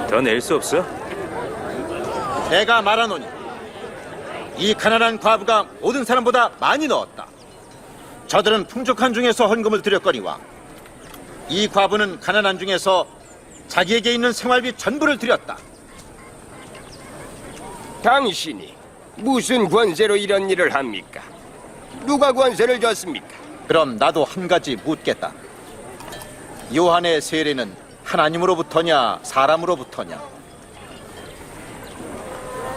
S1: 더 낼 수 없어?
S10: 내가 말하노니 이 가난한 과부가 모든 사람보다 많이 넣었다. 저들은 풍족한 중에서 헌금을 드렸거니와 이 과부는 가난한 중에서 자기에게 있는 생활비 전부를 드렸다.
S12: 당신이 무슨 권세로 이런 일을 합니까? 누가 권세를 줬습니까?
S10: 그럼 나도 한 가지 묻겠다. 요한의 세례는 하나님으로부터냐 사람으로부터냐?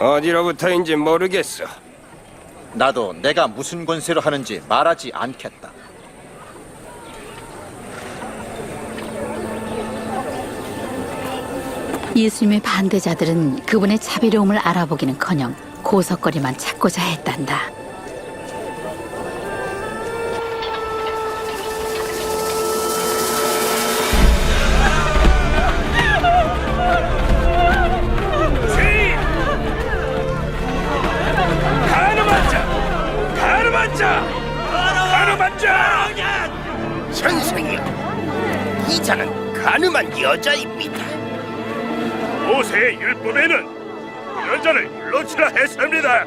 S12: 어디로부터인지 모르겠어.
S10: 나도 내가 무슨 권세로 하는지 말하지 않겠다.
S2: 예수님의 반대자들은 그분의 자비로움을 알아보기는커녕 고석거리만 찾고자 했단다.
S12: 선생님, 이 자는 가늠한 여자입니다. 모세의 율법에는 여자를 물러치라 했습니다.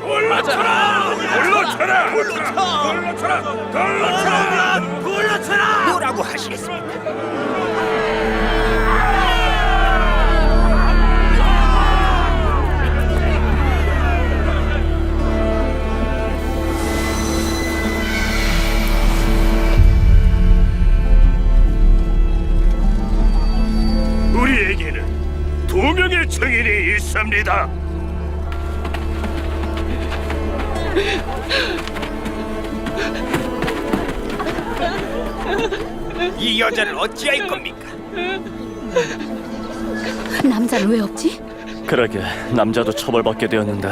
S12: 물러쳐라! 물러쳐라! 물러쳐라! 물러쳐라! 물러쳐라! 뭐라고 하시겠습니까? 우리에게는 2명의 증인이 있습니다. 이 여자를 어찌할 겁니까?
S2: 남자는 왜 없지?
S7: 그러게 남자도 처벌받게 되었는데.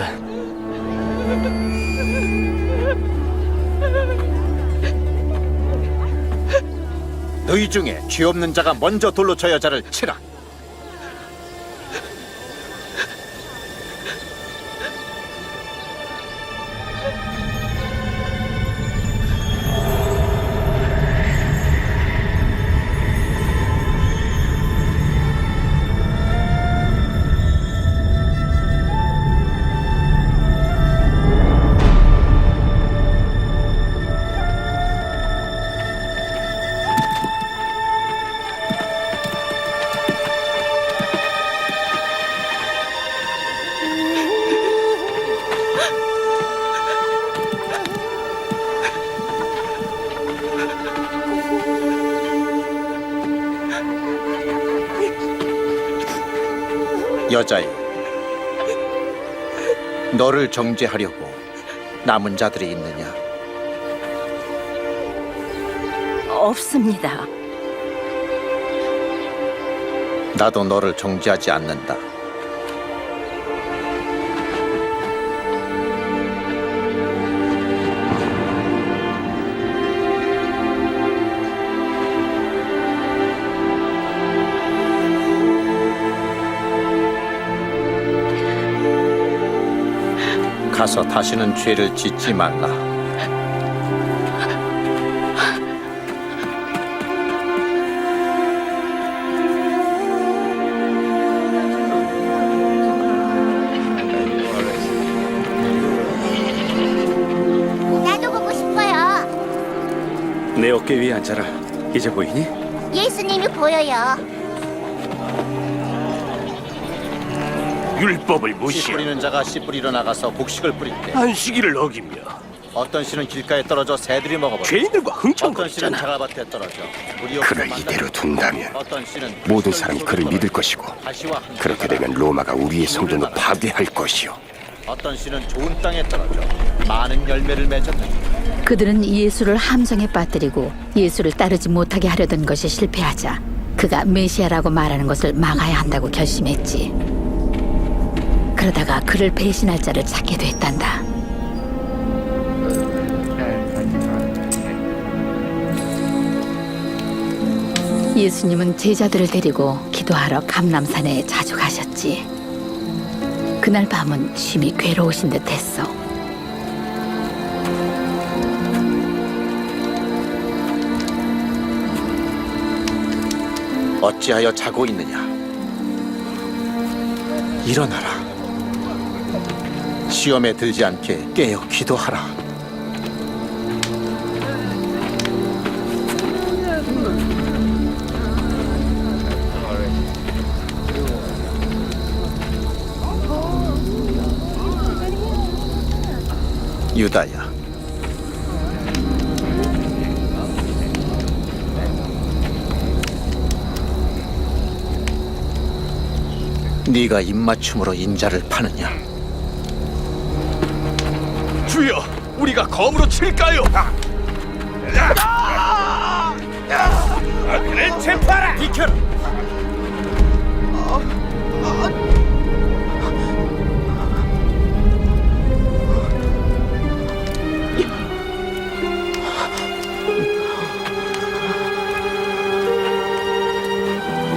S10: 너희 중에 죄 없는 자가 먼저 돌로 저 여자를 치라. 여자여, 너를 정죄하려고 남은 자들이 있느냐?
S3: 없습니다.
S10: 나도 너를 정죄하지 않는다. 가서 다시는 죄를 짓지 말라.
S4: 나도 보고 싶어요.
S12: 내 어깨 위에 앉아라. 이제 보이니?
S4: 예수님이 보여요.
S12: 율법을
S10: 씨
S12: 무시하고
S10: 뿌리는 자가 씨 뿌리러 나가서 곡식을 뿌릴 때
S12: 안식일을 어기며
S10: 어떤 씨는 길가에 떨어져 새들이 먹어버려.
S12: 죄인들과
S10: 어떤 씨는
S12: 흥청거리잖아.
S10: 자갈밭에 떨어져 물이 없어
S13: 그를 이대로 둔다면
S10: 어떤 씨는
S13: 모든 사람이 그를 믿을 것이고,
S10: 가시와 함께
S13: 그렇게 되면 로마가 우리의 성전을 파괴할 것이요.
S10: 어떤 씨는 좋은 땅에 떨어져 많은 열매를 맺었느니라.
S2: 그들은 예수를 함정에 빠뜨리고 예수를 따르지 못하게 하려던 것이 실패하자 그가 메시아라고 말하는 것을 막아야 한다고 결심했지. 그러다가 그를 배신할 자를 찾게 됐단다. 예수님은 제자들을 데리고 기도하러 감람산에 자주 가셨지. 그날 밤은 심히 괴로우신 듯했어.
S10: 어찌하여 자고 있느냐? 일어나라. 시험에 들지 않게 깨어 기도하라. 유다야, 네가 입맞춤으로 인자를 파느냐?
S11: 주여, 우리가 검으로 칠까요?
S12: 그를 체포하라.
S11: 비켜라.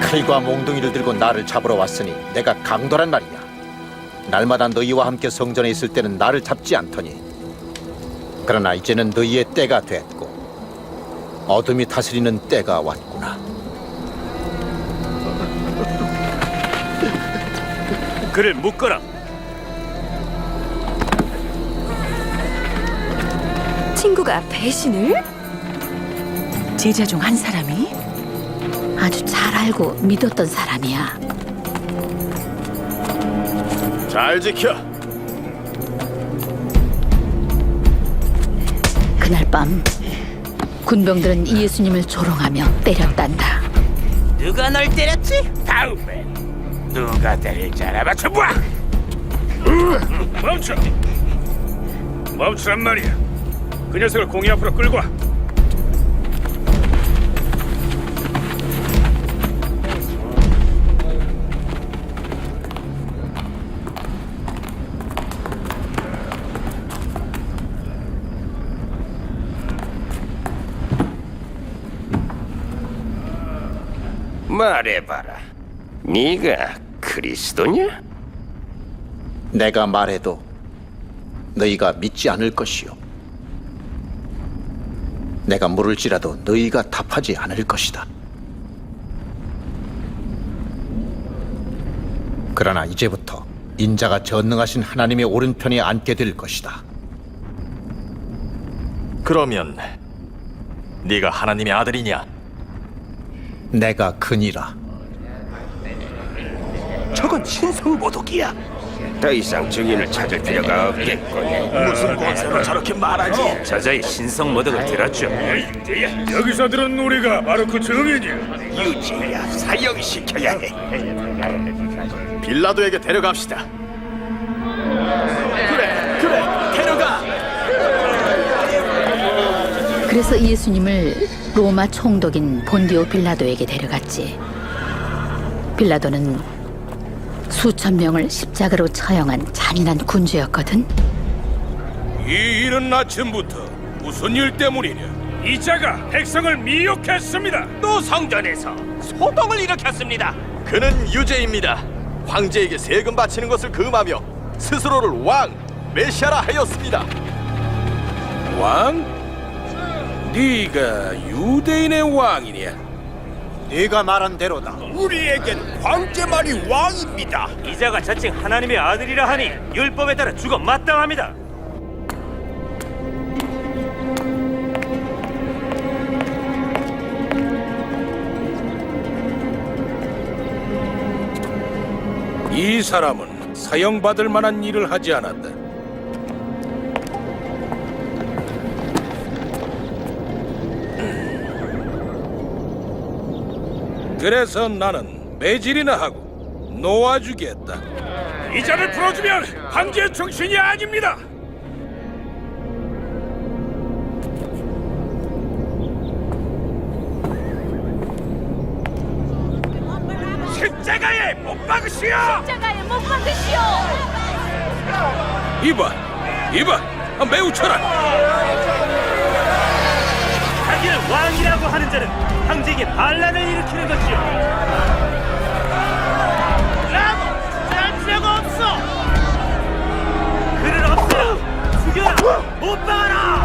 S10: 칼과 몽둥이를 들고 나를 잡으러 왔으니 내가 강도란 말이야. 날마다 너희와 함께 성전에 있을 때는 나를 잡지 않더니, 그러나 이제는 너희의 때가 됐고 어둠이 다스리는 때가 왔구나.
S12: 그를 묶어라.
S6: 친구가 배신을?
S3: 제자 중 한 사람이
S2: 아주 잘 알고 믿었던 사람이야.
S11: 잘 지켜.
S2: 그날 밤 군병들은 예수님을 조롱하며 때렸단다.
S12: 누가 널 때렸지? 다음에 누가 때릴지 알아맞혀 봐. 멈춰. 멈추란 말이야. 그 녀석을 공의 앞으로 끌고 와. 말해봐라. 네가 그리스도냐?
S10: 내가 말해도 너희가 믿지 않을 것이요, 내가 물을지라도 너희가 답하지 않을 것이다. 그러나 이제부터 인자가 전능하신 하나님의 오른편에 앉게 될 것이다.
S11: 그러면 네가 하나님의 아들이냐?
S10: 내가 그니라.
S12: 저건 신성모독이야.
S13: 더 이상 증인을 찾을 필요가 없겠군.
S11: 무슨 권세로 저렇게 말하지?
S12: 저자의 신성 모독을 들었죠.
S9: 여기서 들은 우리가 바로 그 증인이야.
S13: 유지야, 사형시켜야 해.
S11: 빌라도에게 데려갑시다. 그래, 데려가.
S2: 그래서 예수님을 로마 총독인 본디오 빌라도에게 데려갔지. 빌라도는 수천 명을 십자가로 처형한 잔인한 군주였거든.
S9: 이 일은 아침부터 무슨 일 때문이냐? 이 자가 백성을 미혹했습니다.
S12: 또 성전에서 소동을 일으켰습니다.
S11: 그는 유죄입니다. 황제에게 세금 바치는 것을 금하며 스스로를 왕, 메시아라 하였습니다.
S9: 왕? 네가 유대인의 왕이냐?
S10: 네가 말한 대로다.
S13: 우리에겐 황제만이 왕입니다.
S12: 이자가 자칭 하나님의 아들이라 하니 율법에 따라 죽어 마땅합니다.
S9: 이 사람은 사형받을 만한 일을 하지 않았다. 그래서 나는 매질이나 하고 놓아주겠다. 이자를 풀어주면 황제의 정신이 아닙니다. 십자가에 못 박으시오!
S6: 십자가에 못 박으시오!
S9: 이봐, 매우 쳐라.
S12: 자기를 왕이라고 하는 자는 황제에게 반란을 일으키는 것이요. 라고 주장할 필요가 없어. 그를 없애라. 죽여라. 못 박아라.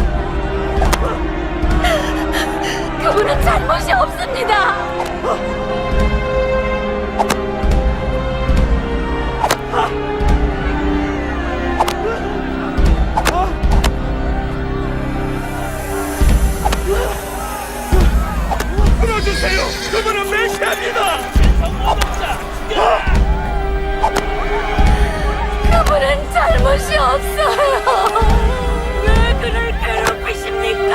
S6: 그분은 잘못이 없습니다.
S12: 끊어주세요. 그분은 메시아입니다.
S6: 그분은 잘못이 없어요. 왜 그를 괴롭히십니까?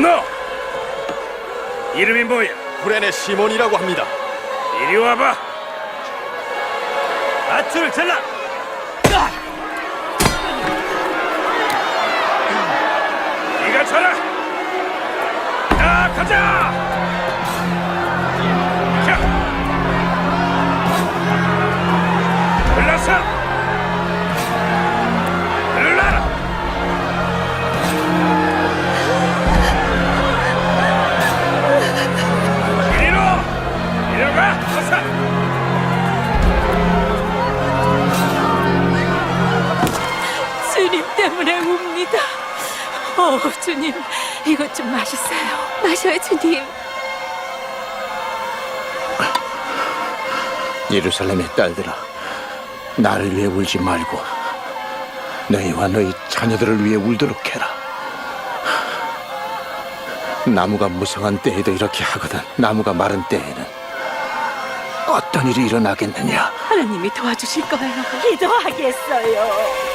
S9: 너 이름이 뭐야?
S11: 구레네 시몬이라고 합니다.
S9: 이리 와봐.
S12: 밧줄 잘라.
S9: 네가 쳐라. 자, 가자. 자, 올라서. 올라라. 이리로 가. 어서.
S3: 주님 때문에 웁니다. 주님, 이것 좀 마시세요.
S6: 마셔요, 주님.
S10: 예루살렘의 딸들아, 나를 위해 울지 말고 너희와 너희 자녀들을 위해 울도록 해라. 나무가 무성한 때에도 이렇게 하거든 나무가 마른 때에는 어떤 일이 일어나겠느냐?
S3: 하나님이 도와주실 거예요. 기도하겠어요.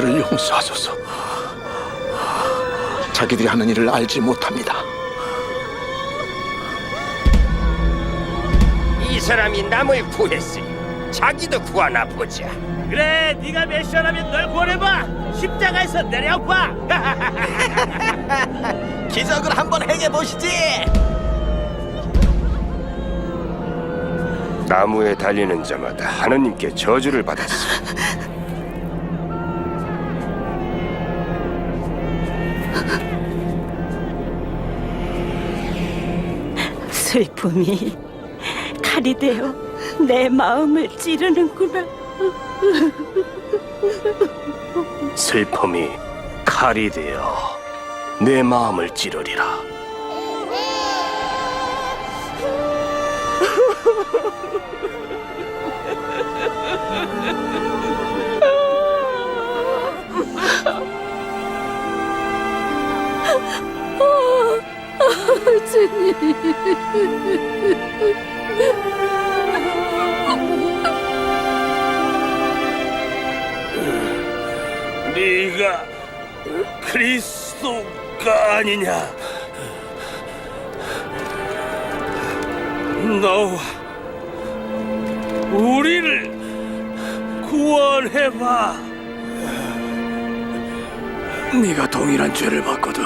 S13: 그들을 용서하소서. 자기들이 하는 일을 알지 못합니다.
S12: 이 사람이 남을 구했으니 자기도 구하나 보자. 그래, 네가 메시아라면 널 구원해봐. 십자가에서 내려봐.
S11: 기적을 한번 행해 보시지.
S13: 나무에 달리는 자마다 하느님께 저주를 받았어.
S3: 슬픔이 칼이 되어 내 마음을 찌르는구나.
S1: 슬픔이 칼이 되어 내 마음을 찌르리라.
S12: 네가 그리스도가 아니냐? 너와 우리를 구원해봐.
S8: 네가 동일한 죄를 받거든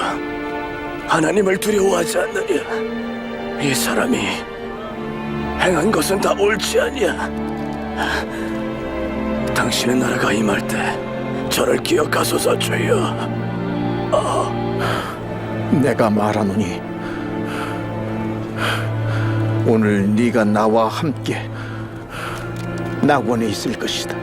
S8: 하나님을 두려워하지 않느냐? 이 사람이 행한 것은 다 옳지 않냐? 당신의 나라가 임할 때 저를 기억하소서 주여.
S13: 내가 말하노니 오늘 네가 나와 함께 낙원에 있을 것이다.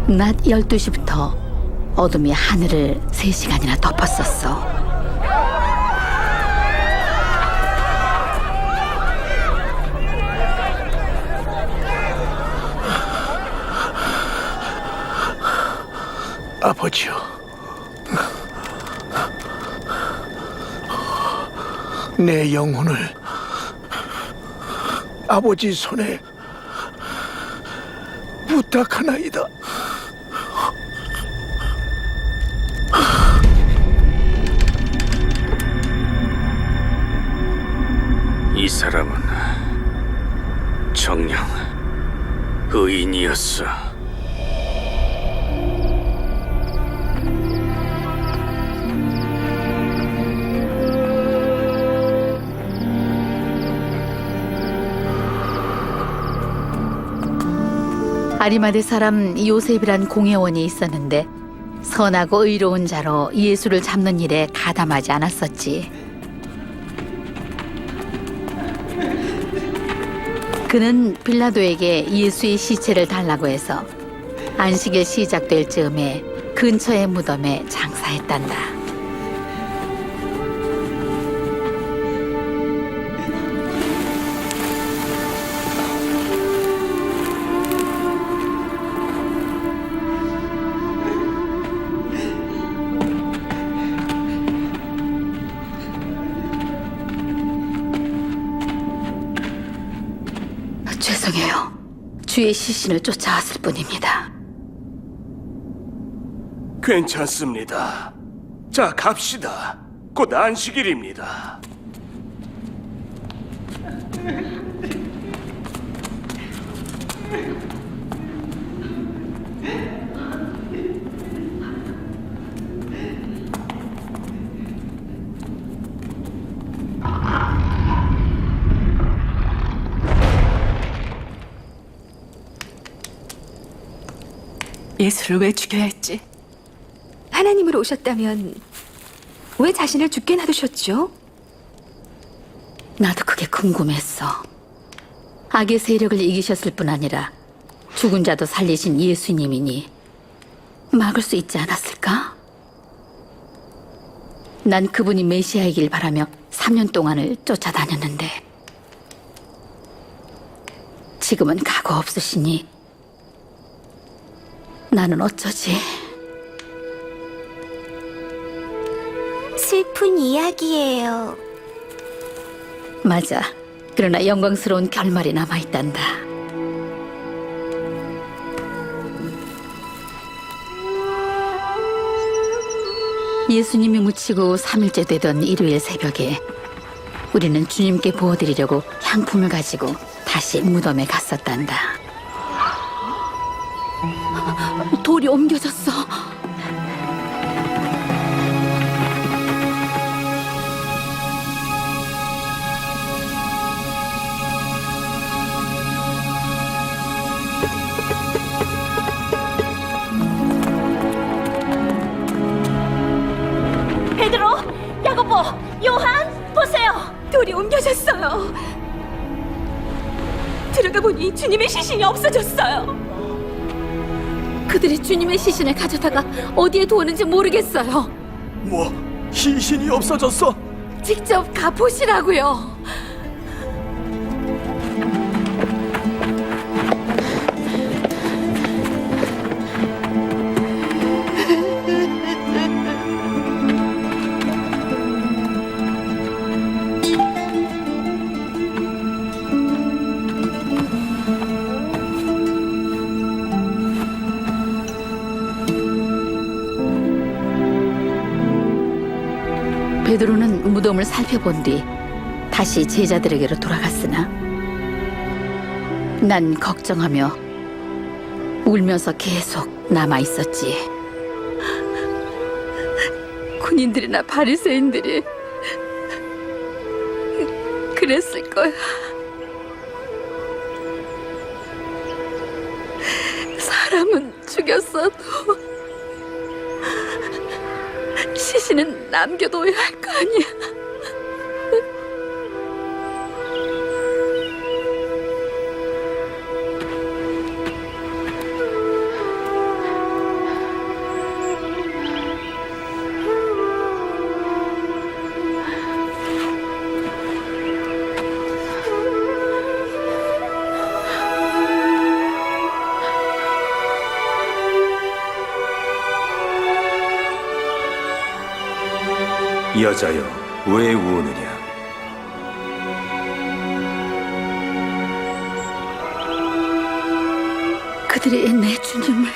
S2: 낮 12시부터 어둠이 하늘을 3시간이나 덮었었어.
S13: 아버지요, 내 영혼을 아버지 손에 부탁하나이다.
S12: 이 사람은 정녕 의인이었어.
S2: 아리마대 사람 요셉이란 공회원이 있었는데 선하고 의로운 자로 예수를 잡는 일에 가담하지 않았었지. 그는 빌라도에게 예수의 시체를 달라고 해서 안식일 시작될 즈음에 근처의 무덤에 장사했단다. 죄송해요. 주의 시신을 쫓아왔을 뿐입니다.
S8: 괜찮습니다. 자, 갑시다. 곧 안식일입니다.
S6: 예수를 왜 죽여야 했지? 하나님으로 오셨다면 왜 자신을 죽게 놔두셨죠?
S2: 나도 그게 궁금했어. 악의 세력을 이기셨을 뿐 아니라 죽은 자도 살리신 예수님이니 막을 수 있지 않았을까? 난 그분이 메시아이길 바라며 3년 동안을 쫓아다녔는데 지금은 각오 없으시니 나는 어쩌지?
S4: 슬픈 이야기예요.
S2: 맞아. 그러나 영광스러운 결말이 남아있단다. 예수님이 묻히고 3일째 되던 일요일 새벽에 우리는 주님께 부어드리려고 향품을 가지고 다시 무덤에 갔었단다. 돌이 옮겨졌어.
S6: 베드로, 야고보, 요한, 보세요. 돌이 옮겨졌어요. 들어가 보니 주님의 시신이 없어졌어요.
S2: 그들이 주님의 시신을 가져다가 어디에 두었는지 모르겠어요.
S8: 뭐? 시신이 없어졌어?
S2: 직접 가보시라고요. 베드로는 무덤을 살펴본 뒤 다시 제자들에게로 돌아갔으나 난 걱정하며 울면서 계속 남아 있었지. 군인들이나 바리새인들이 그랬을 거야. 사람은 죽였어도 시신은 남겨둬야 할 거 아니야.
S13: 여자여, 왜 우느냐?
S2: 그들이 내 주님을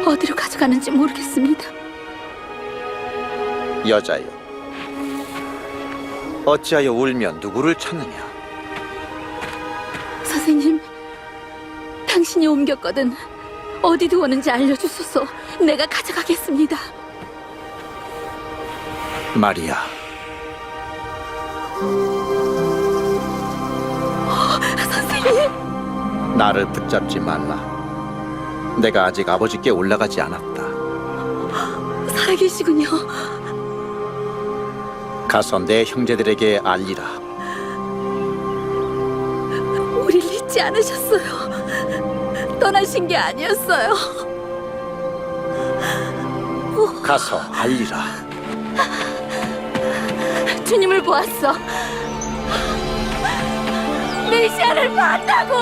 S2: 어디로 가져가는지 모르겠습니다.
S10: 여자여, 어찌하여 울며 누구를 찾느냐?
S2: 선생님, 당신이 옮겼거든. 어디 두었는지 알려주소서. 내가 가져가겠습니다.
S10: 마리아.
S2: 선생님!
S10: 나를 붙잡지 말라. 내가 아직 아버지께 올라가지 않았다.
S2: 살아계시군요.
S10: 가서 내 형제들에게 알리라.
S2: 우릴 잊지 않으셨어요. 떠나신 게 아니었어요.
S10: 가서 알리라.
S2: 주님을 보았어. 메시아를 봤다고.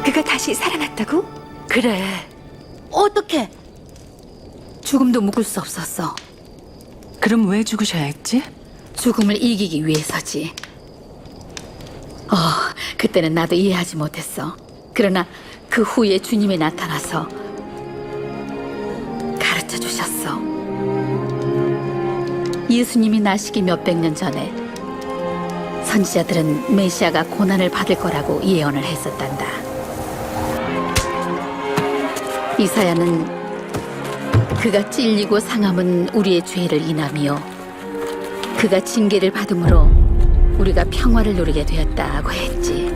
S6: 그가 다시 살아났다고?
S3: 그래.
S2: 어떻게? 죽음도 묵을 수 없었어.
S3: 그럼 왜 죽으셔야 했지?
S2: 죽음을 이기기 위해서지. 그때는 나도 이해하지 못했어. 그러나 그 후에 주님이 나타나서 가르쳐 주셨어. 예수님이 나시기 몇백 년 전에 선지자들은 메시아가 고난을 받을 거라고 예언을 했었단다. 이사야는 그가 찔리고 상함은 우리의 죄를 인하며 그가 징계를 받음으로 우리가 평화를 누리게 되었다고 했지.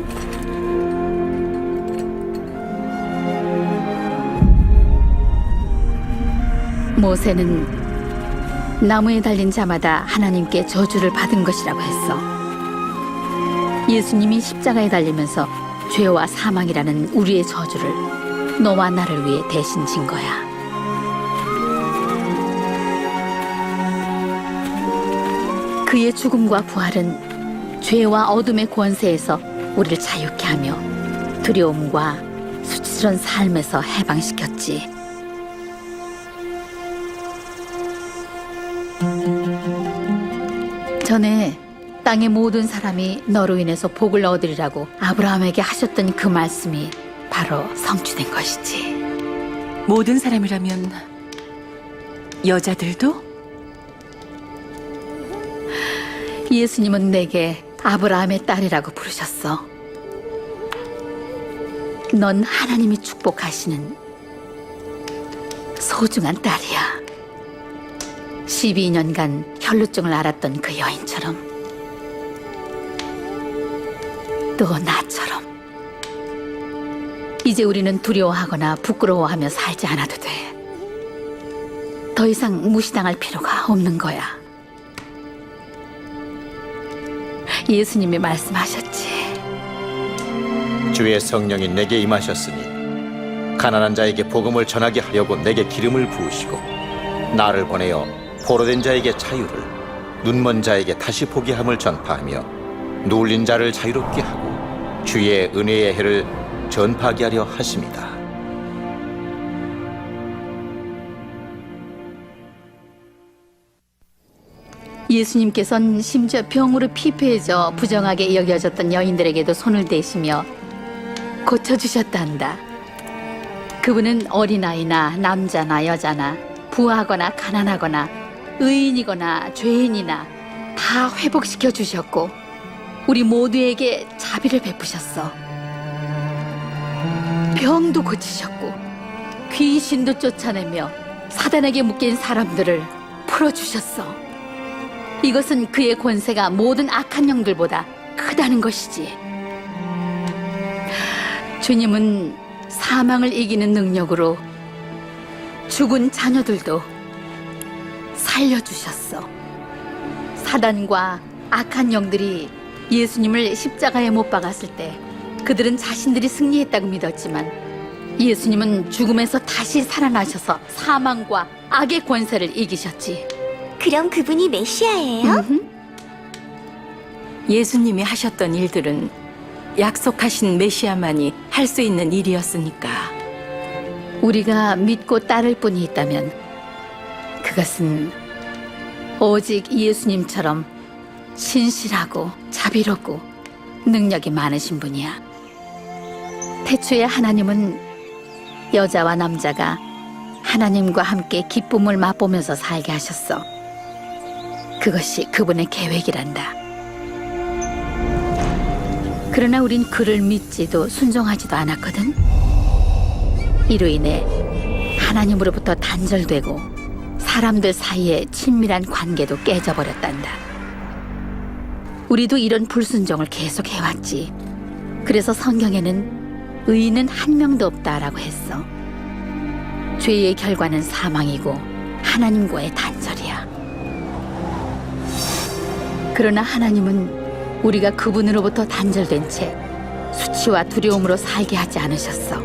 S2: 모세는 나무에 달린 자마다 하나님께 저주를 받은 것이라고 했어. 예수님이 십자가에 달리면서 죄와 사망이라는 우리의 저주를 너와 나를 위해 대신 진 거야. 그의 죽음과 부활은 죄와 어둠의 권세에서 우리를 자유케 하며 두려움과 수치스러운 삶에서 해방시켰지. 전에 땅의 모든 사람이 너로 인해서 복을 얻으리라고 아브라함에게 하셨던 그 말씀이 바로 성취된 것이지.
S3: 모든 사람이라면 여자들도?
S2: 예수님은 내게 아브라함의 딸이라고 부르셨어. 넌 하나님이 축복하시는 소중한 딸이야. 12년간 혈루증을 앓았던 그 여인처럼, 또 나처럼. 이제 우리는 두려워하거나 부끄러워하며 살지 않아도 돼. 더 이상 무시당할 필요가 없는 거야. 예수님이 말씀하셨지.
S10: 주의 성령이 내게 임하셨으니 가난한 자에게 복음을 전하게 하려고 내게 기름을 부으시고 나를 보내어 포로된 자에게 자유를, 눈먼 자에게 다시 보게 함을 전파하며 누울린 자를 자유롭게 하고 주의 은혜의 해를 전파하게 하려 하십니다.
S2: 예수님께서는 심지어 병으로 피폐해져 부정하게 여겨졌던 여인들에게도 손을 대시며 고쳐주셨단다. 그분은 어린아이나 남자나 여자나 부하거나 가난하거나 의인이거나 죄인이나 다 회복시켜 주셨고 우리 모두에게 자비를 베푸셨어. 병도 고치셨고 귀신도 쫓아내며 사단에게 묶인 사람들을 풀어주셨어. 이것은 그의 권세가 모든 악한 영들보다 크다는 것이지. 주님은 사망을 이기는 능력으로 죽은 자녀들도 살려주셨어. 사단과 악한 영들이 예수님을 십자가에 못 박았을 때 그들은 자신들이 승리했다고 믿었지만 예수님은 죽음에서 다시 살아나셔서 사망과 악의 권세를 이기셨지.
S4: 그럼 그분이 메시아예요?
S3: 예수님이 하셨던 일들은 약속하신 메시아만이 할 수 있는 일이었으니까.
S2: 우리가 믿고 따를 뿐이 있다면 그것은 오직 예수님처럼 신실하고 자비롭고 능력이 많으신 분이야. 태초에 하나님은 여자와 남자가 하나님과 함께 기쁨을 맛보면서 살게 하셨어. 그것이 그분의 계획이란다. 그러나 우린 그를 믿지도 순종하지도 않았거든. 이로 인해 하나님으로부터 단절되고 사람들 사이에 친밀한 관계도 깨져버렸단다. 우리도 이런 불순종을 계속 해왔지. 그래서 성경에는 의인은 한 명도 없다라고 했어. 죄의 결과는 사망이고 하나님과의 단절이야. 그러나 하나님은 우리가 그분으로부터 단절된 채 수치와 두려움으로 살게 하지 않으셨어.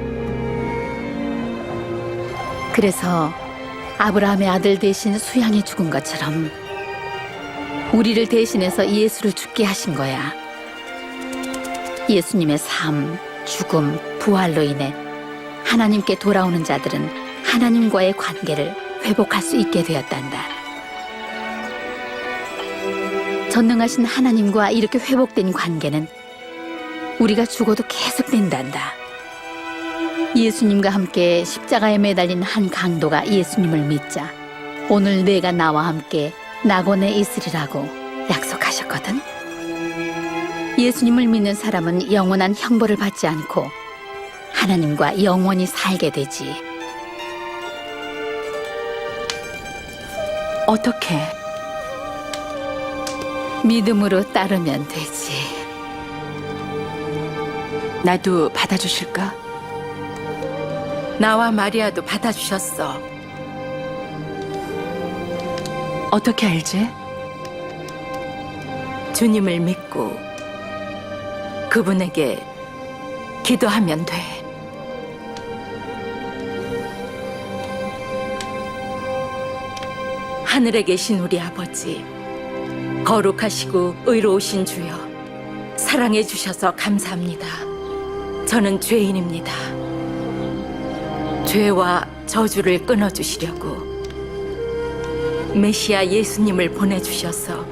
S2: 그래서 아브라함의 아들 대신 수양이 죽은 것처럼 우리를 대신해서 예수를 죽게 하신 거야. 예수님의 삶, 죽음, 부활로 인해 하나님께 돌아오는 자들은 하나님과의 관계를 회복할 수 있게 되었단다. 전능하신 하나님과 이렇게 회복된 관계는 우리가 죽어도 계속된단다. 예수님과 함께 십자가에 매달린 한 강도가 예수님을 믿자 오늘 내가 나와 함께 낙원에 있으리라고 약속하셨거든. 예수님을 믿는 사람은 영원한 형벌을 받지 않고 하나님과 영원히 살게 되지.
S3: 어떻게?
S2: 믿음으로 따르면 되지.
S3: 나도 받아주실까? 나와 마리아도 받아주셨어. 어떻게 알지? 주님을 믿고 그분에게 기도하면 돼. 하늘에 계신 우리 아버지, 거룩하시고 의로우신 주여, 사랑해 주셔서 감사합니다. 저는 죄인입니다. 죄와 저주를 끊어주시려고 메시아 예수님을 보내주셔서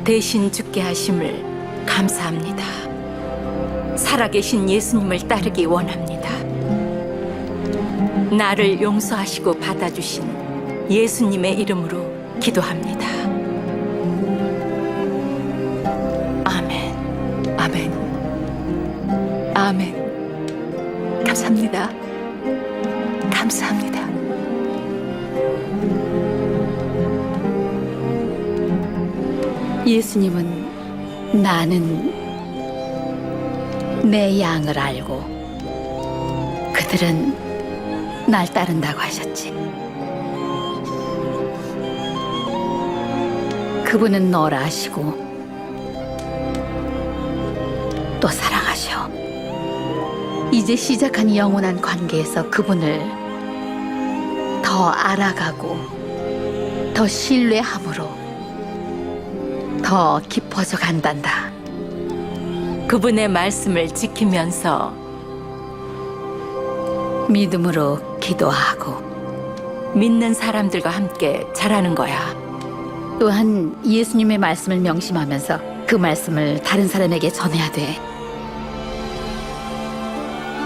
S3: 대신 죽게 하심을 감사합니다. 살아계신 예수님을 따르기 원합니다. 나를 용서하시고 받아주신 예수님의 이름으로 기도합니다. 아멘.
S6: 아멘. 아멘. 감사합니다. 감사합니다.
S2: 예수님은 나는 내 양을 알고 그들은 날 따른다고 하셨지. 그분은 너를 아시고 또 사랑하셔. 이제 시작한 영원한 관계에서 그분을 더 알아가고 더 신뢰함으로 더 깊어져 간단다.
S3: 그분의 말씀을 지키면서
S2: 믿음으로 기도하고
S3: 믿는 사람들과 함께 자라는 거야.
S2: 또한 예수님의 말씀을 명심하면서 그 말씀을 다른 사람에게 전해야 돼.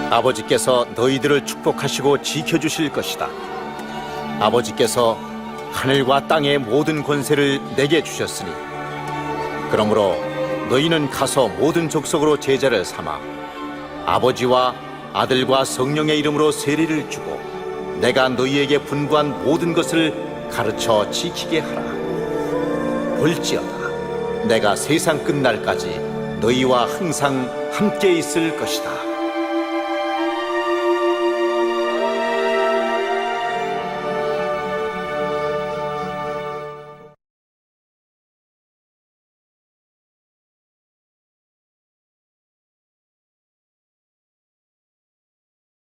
S10: 아버지께서 너희들을 축복하시고 지켜주실 것이다. 아버지께서 하늘과 땅의 모든 권세를 내게 주셨으니 그러므로 너희는 가서 모든 족속으로 제자를 삼아 아버지와 아들과 성령의 이름으로 세례를 주고 내가 너희에게 분부한 모든 것을 가르쳐 지키게 하라. 볼지어다 내가 세상 끝날까지 너희와 항상 함께 있을 것이다.